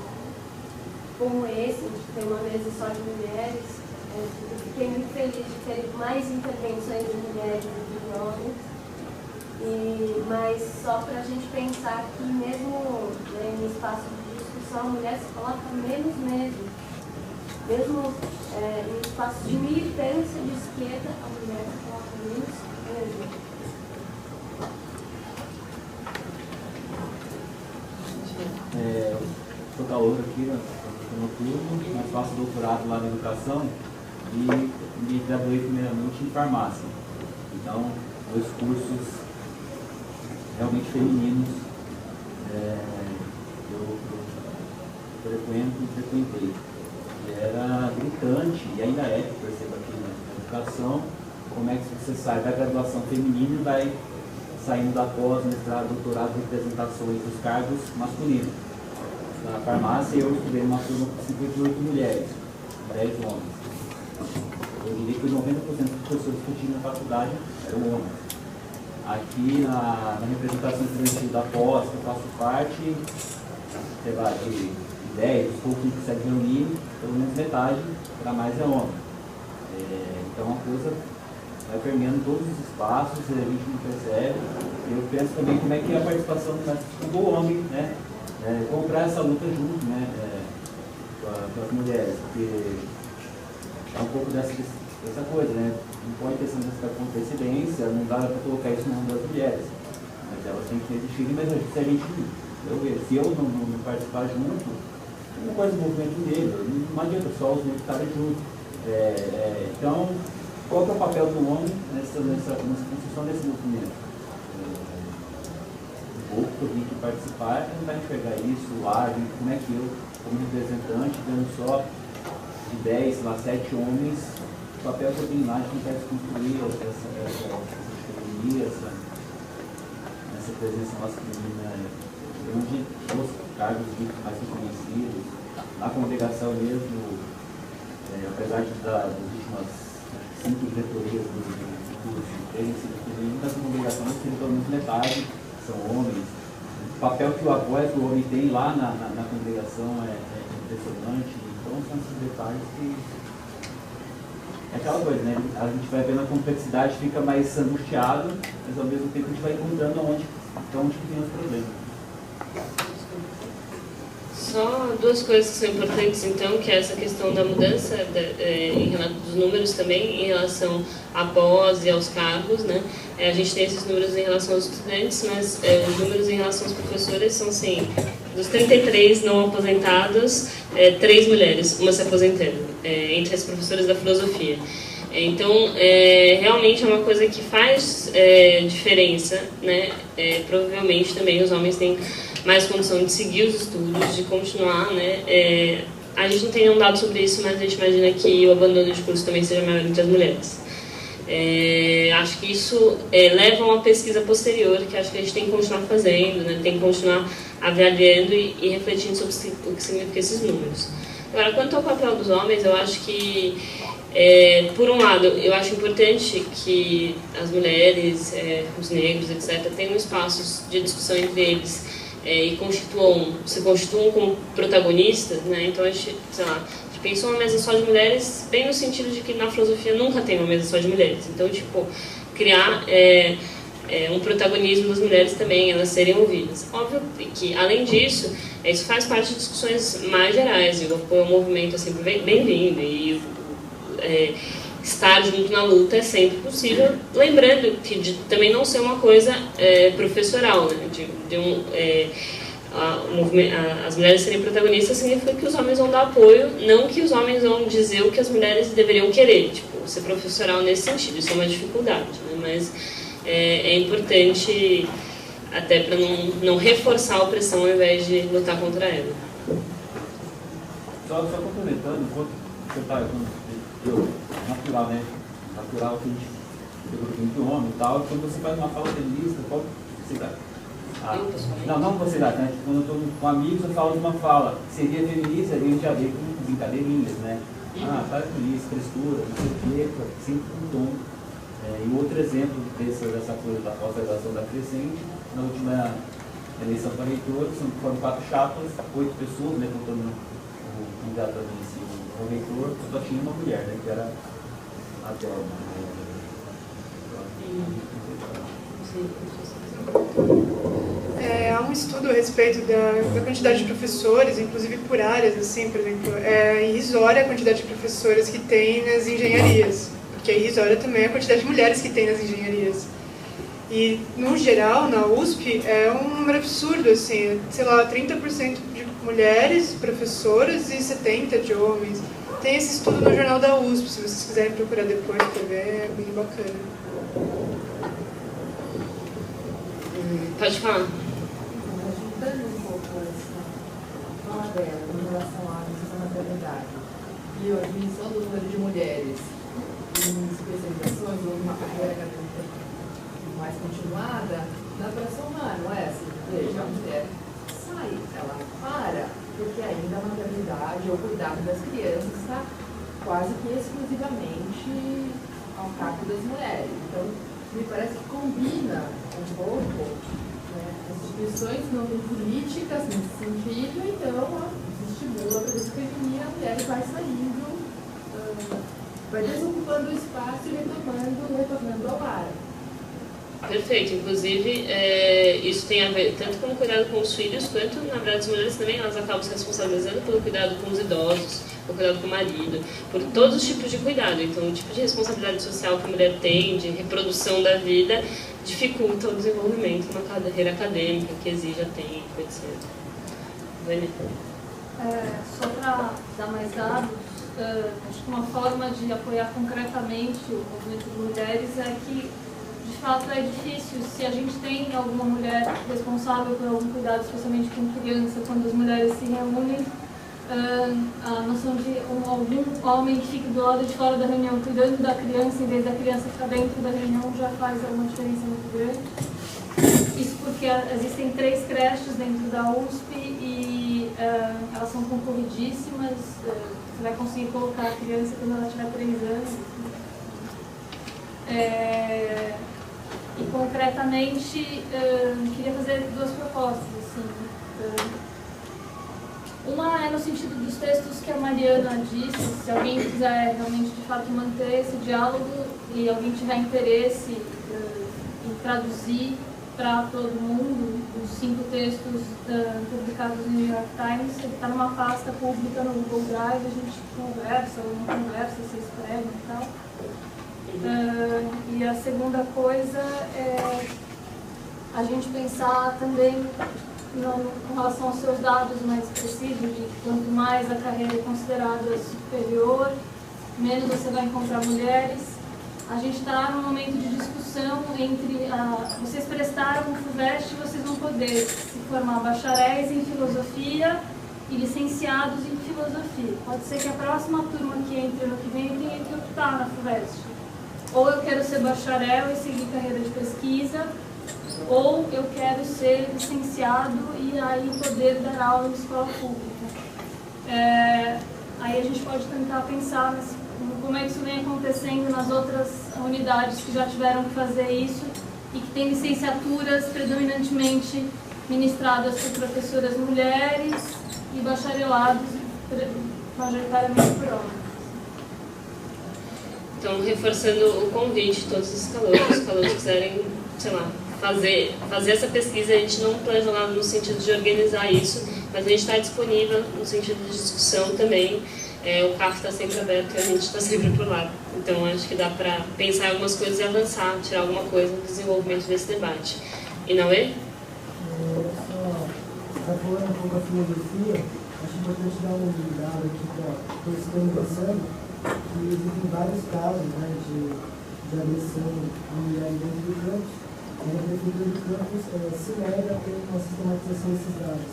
[SPEAKER 9] como esse, que tem uma mesa só de mulheres, eu fiquei muito feliz de ter mais intervenções de mulheres do que de homens. Mas só para a gente pensar que mesmo, né, em espaço de discussão a mulher se coloca menos mesmo. Mesmo em espaço de militância de esquerda, a mulher se coloca menos mesmo.
[SPEAKER 10] Sou calor aqui no turno, mas faço doutorado lá na educação e me graduei primeiramente em farmácia. Então, 2 cursos realmente femininos eu frequento e frequentei. Era gritante, e ainda é, percebo aqui na educação, como é que você sai da graduação feminina e vai saindo da pós, mestrado, doutorado, representações dos cargos masculinos. Na farmácia eu estudei numa turma com 58 mulheres, 10 homens. Eu diria que 90% das pessoas que tinham na faculdade eram homens. Aqui na representação estudantil da pós, que eu faço parte, sei lá, de 10, os poucos que conseguem reunir, pelo menos metade, para mais é homem. Então a coisa vai permeando todos os espaços, a gente não percebe. Eu penso também como é que é a participação do homem, né? Comprar essa luta junto, né? Com as mulheres, porque é um pouco dessa coisa, né? Não pode ter essa coincidência, não dá para colocar isso no mundo das mulheres, mas elas têm que existir, mas se eu não participar junto, não pode o movimento negro, não adianta só os negros estarem juntos. Então, qual que é o papel do homem nessa construção desse movimento? O pouco que eu vim aqui participar, não vai enxergar isso, lá, como é que eu, como representante, dando só de 10, 7 homens, o papel que eu tenho lá de tentar desconstruir essa hegemonia, essa presença masculina, onde os cargos mais reconhecidos, na congregação mesmo, apesar das últimas 5 diretorias do curso terem sido femininas, nas congregações seria pelo menos metade são homens. O papel que a voz do homem tem lá na congregação é impressionante. Então são esses detalhes que... É aquela coisa, né? A gente vai vendo a complexidade, fica mais angustiado, mas ao mesmo tempo a gente vai encontrando onde que tem os problemas.
[SPEAKER 1] Só 2 coisas que são importantes, então, que é essa questão da mudança dos números também, em relação à pós e aos cargos, né? A gente tem esses números em relação aos estudantes, mas os números em relação aos professores são, assim, dos 33 não aposentados, 3 mulheres, uma se aposentando, entre as professoras da filosofia. Então, realmente é uma coisa que faz diferença, né? Provavelmente também os homens têm mais condição de seguir os estudos, de continuar, né? A gente não tem nenhum dado sobre isso, mas a gente imagina que o abandono de curso também seja maior entre as mulheres. Acho que isso leva a uma pesquisa posterior, que acho que a gente tem que continuar fazendo, né? Tem que continuar avaliando e refletindo sobre o que significa esses números. Agora, quanto ao papel dos homens, eu acho que, por um lado, eu acho importante que as mulheres, os negros, etc., tenham espaços de discussão entre eles, e se constituam como protagonistas, né? Então a gente, sei lá, a gente pensou uma mesa só de mulheres, bem no sentido de que na filosofia nunca tem uma mesa só de mulheres. Então, tipo, criar um protagonismo das mulheres também, elas serem ouvidas. Óbvio que, além disso, isso faz parte de discussões mais gerais, e o apoio ao movimento é sempre bem-vindo, e estar junto na luta é sempre possível, lembrando que de também não ser uma coisa professoral, né? As mulheres serem protagonistas significa que os homens vão dar apoio, não que os homens vão dizer o que as mulheres deveriam querer, tipo, ser professoral nesse sentido, isso é uma dificuldade, né? Mas é importante até para não reforçar a opressão ao invés de lutar contra ela.
[SPEAKER 10] Só complementando, enquanto você está natural, né? Natural que a gente tem que homem e tal. Quando você faz uma fala feminista, qual você dá? Não você dá, né? Quando eu estou com amigos, eu falo de uma fala. Seria feminista, a gente já vê com brincadeirinhas, né? Para com isso, frescura, não sei o quê, sempre com tom. E outro exemplo dessa coisa da pós-graduação da Crescente, na última eleição para reitor, foram 4 chapas, 8 pessoas, né? Contando o candidato a vencer o reitor, só tinha uma mulher, né? Que era a Delma.
[SPEAKER 2] Há um estudo a respeito da quantidade de professores, inclusive por áreas, assim, por exemplo, é irrisória a quantidade de professores que tem nas engenharias, porque é irrisória também a quantidade de mulheres que tem nas engenharias. E, no geral, na USP, é um número absurdo, assim, sei lá, 30% de mulheres professoras e 70% de homens. Tem esse estudo no jornal da USP, se vocês quiserem procurar depois para ver, é bem bacana.
[SPEAKER 1] Pode falar.
[SPEAKER 11] Ajudando um pouco essa fala dela em relação à maternidade e a diminuição do número de mulheres em especializações ou uma carreira acadêmica mais continuada, na operação humana, não é assim? Veja, a mulher sai, ela para, porque ainda a maternidade ou o cuidado das crianças está quase que exclusivamente ao cargo das mulheres. Então, me parece que combina um pouco, né? As instituições não têm políticas nesse sentido, então estimula para esse feminino, a mulher vai saindo, vai desocupando o espaço e retornando ao lar.
[SPEAKER 1] Perfeito, inclusive isso tem a ver tanto com o cuidado com os filhos, quanto, na verdade, as mulheres também elas acabam se responsabilizando pelo cuidado com os idosos, pelo cuidado com o marido, por todos os tipos de cuidado. Então, o tipo de responsabilidade social que a mulher tem, de reprodução da vida, dificulta o desenvolvimento de uma carreira acadêmica que exija tempo, etc.
[SPEAKER 8] Só para dar mais dados, acho que uma forma de apoiar concretamente o movimento de mulheres é que, de fato, é difícil. Se a gente tem alguma mulher responsável por algum cuidado, especialmente com criança, quando as mulheres se reúnem, a noção de algum homem que fica do lado de fora da reunião cuidando da criança, em vez da criança ficar dentro da reunião, já faz uma diferença muito grande. Isso porque existem 3 creches dentro da USP e elas são concorridíssimas, você vai conseguir colocar a criança quando ela tiver 3 anos. E concretamente, queria fazer 2 propostas. Assim. Uma é no sentido dos textos que a Mariana disse, se alguém quiser realmente de fato manter esse diálogo e alguém tiver interesse em traduzir para todo mundo os 5 textos publicados no New York Times, ele está numa pasta pública no Google Drive, a gente conversa ou não conversa, se escreve e tal. E a segunda coisa é a gente pensar também com relação aos seus dados mais precisos, de quanto mais a carreira é considerada superior, menos você vai encontrar mulheres. A gente está num momento de discussão entre vocês prestaram o FUVEST e vocês vão poder se formar bacharéis em filosofia e licenciados em filosofia. Pode ser que a próxima turma que entre no que vem tenha que optar na FUVEST. Ou eu quero ser bacharel e seguir carreira de pesquisa, ou eu quero ser licenciado e aí poder dar aula em escola pública. Aí a gente pode tentar pensar como é que isso vem acontecendo nas outras unidades que já tiveram que fazer isso e que tem licenciaturas predominantemente ministradas por professoras mulheres e bacharelados majoritariamente por homens.
[SPEAKER 1] Então, reforçando o convite de todos os calouros que quiserem, sei lá, fazer essa pesquisa, a gente não planeja nada no sentido de organizar isso, mas a gente está disponível no sentido de discussão também. O CAF está sempre aberto e a gente está sempre por lá. Então, acho que dá para pensar em algumas coisas e avançar, tirar alguma coisa do desenvolvimento desse debate. E não é?
[SPEAKER 12] Você está falando um pouco da filosofia, acho importante dar uma olhada aqui para todos que estão pensando, que existem vários casos, né, de agressão a mulheres dentro do campus, e a prefeitura do campus se nega a ter uma sistematização desses dados.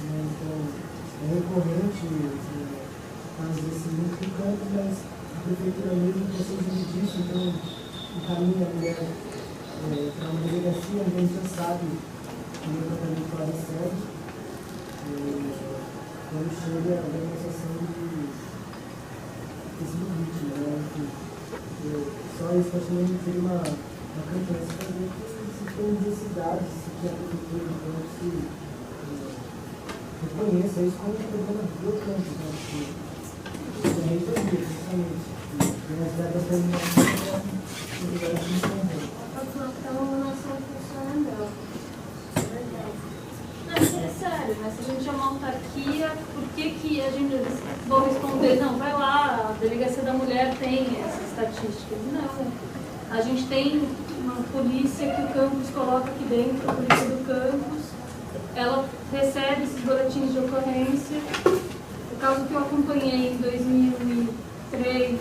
[SPEAKER 12] Então, é recorrente casos assim dentro do campus, mas a prefeitura mesmo precisa disso, então encaminha a mulher para uma delegacia, onde a gente já sabe o tratamento quase sério, quando chega a demonstração desse limite, né? Só isso para também seria uma campanha para ver se tem necessidade, se a prefeitura do campus se reconheça isso como um problema do campus, né? Porque é reitoria, justamente. E as datas da iluminação são lugares que não são.
[SPEAKER 8] Então, não são funcionando. É sério, mas se a gente é uma autarquia, por que a gente vão responder, não, vai lá, a delegacia da mulher tem essas estatísticas? Não. A gente tem uma polícia que o campus coloca aqui dentro, a polícia do campus, ela recebe esses boletins de ocorrência. O caso que eu acompanhei em 2003,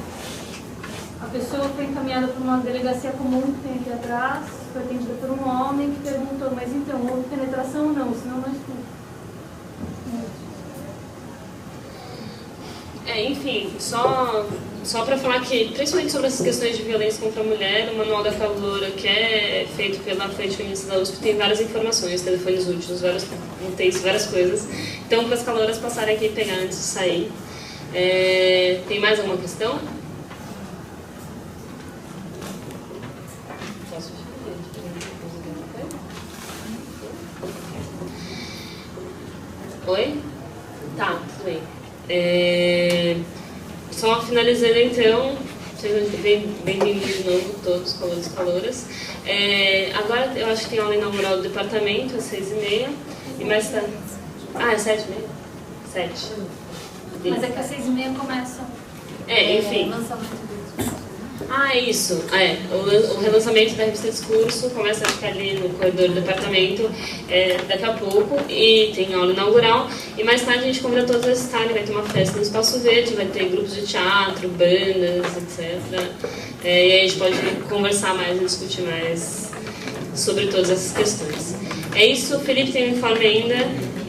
[SPEAKER 8] a pessoa foi encaminhada para uma delegacia comum que tem aqui atrás, foi atendida por um homem que perguntou, mas então, houve penetração ou não? Senão não escuta.
[SPEAKER 1] Enfim, só para falar que, principalmente sobre essas questões de violência contra a mulher, o Manual da Caloura, que é feito pela Frente Feminista da USP, tem várias informações, telefones úteis, vários textos, várias coisas. Então, para as calouras passarem aqui e pegar antes de sair. Tem mais alguma questão? Oi? Tá, tudo bem. Só finalizando então, sejam bem-vindos de novo todos, calouros e calouras. Agora eu acho que tem aula inaugural do departamento, às 6h30, e mais tarde... é 7h30? 7.
[SPEAKER 8] Mas é que às 6h30 começa
[SPEAKER 1] enfim.
[SPEAKER 8] o lançamento deles.
[SPEAKER 1] Isso. O relançamento da revista Discurso começa a ficar ali no corredor do departamento daqui a pouco, e tem aula inaugural. E mais tarde a gente convida todos a estarem, vai ter uma festa no Espaço Verde, vai ter grupos de teatro, bandas, etc. E aí a gente pode conversar mais e discutir mais sobre todas essas questões. É isso, o Felipe tem um informe ainda.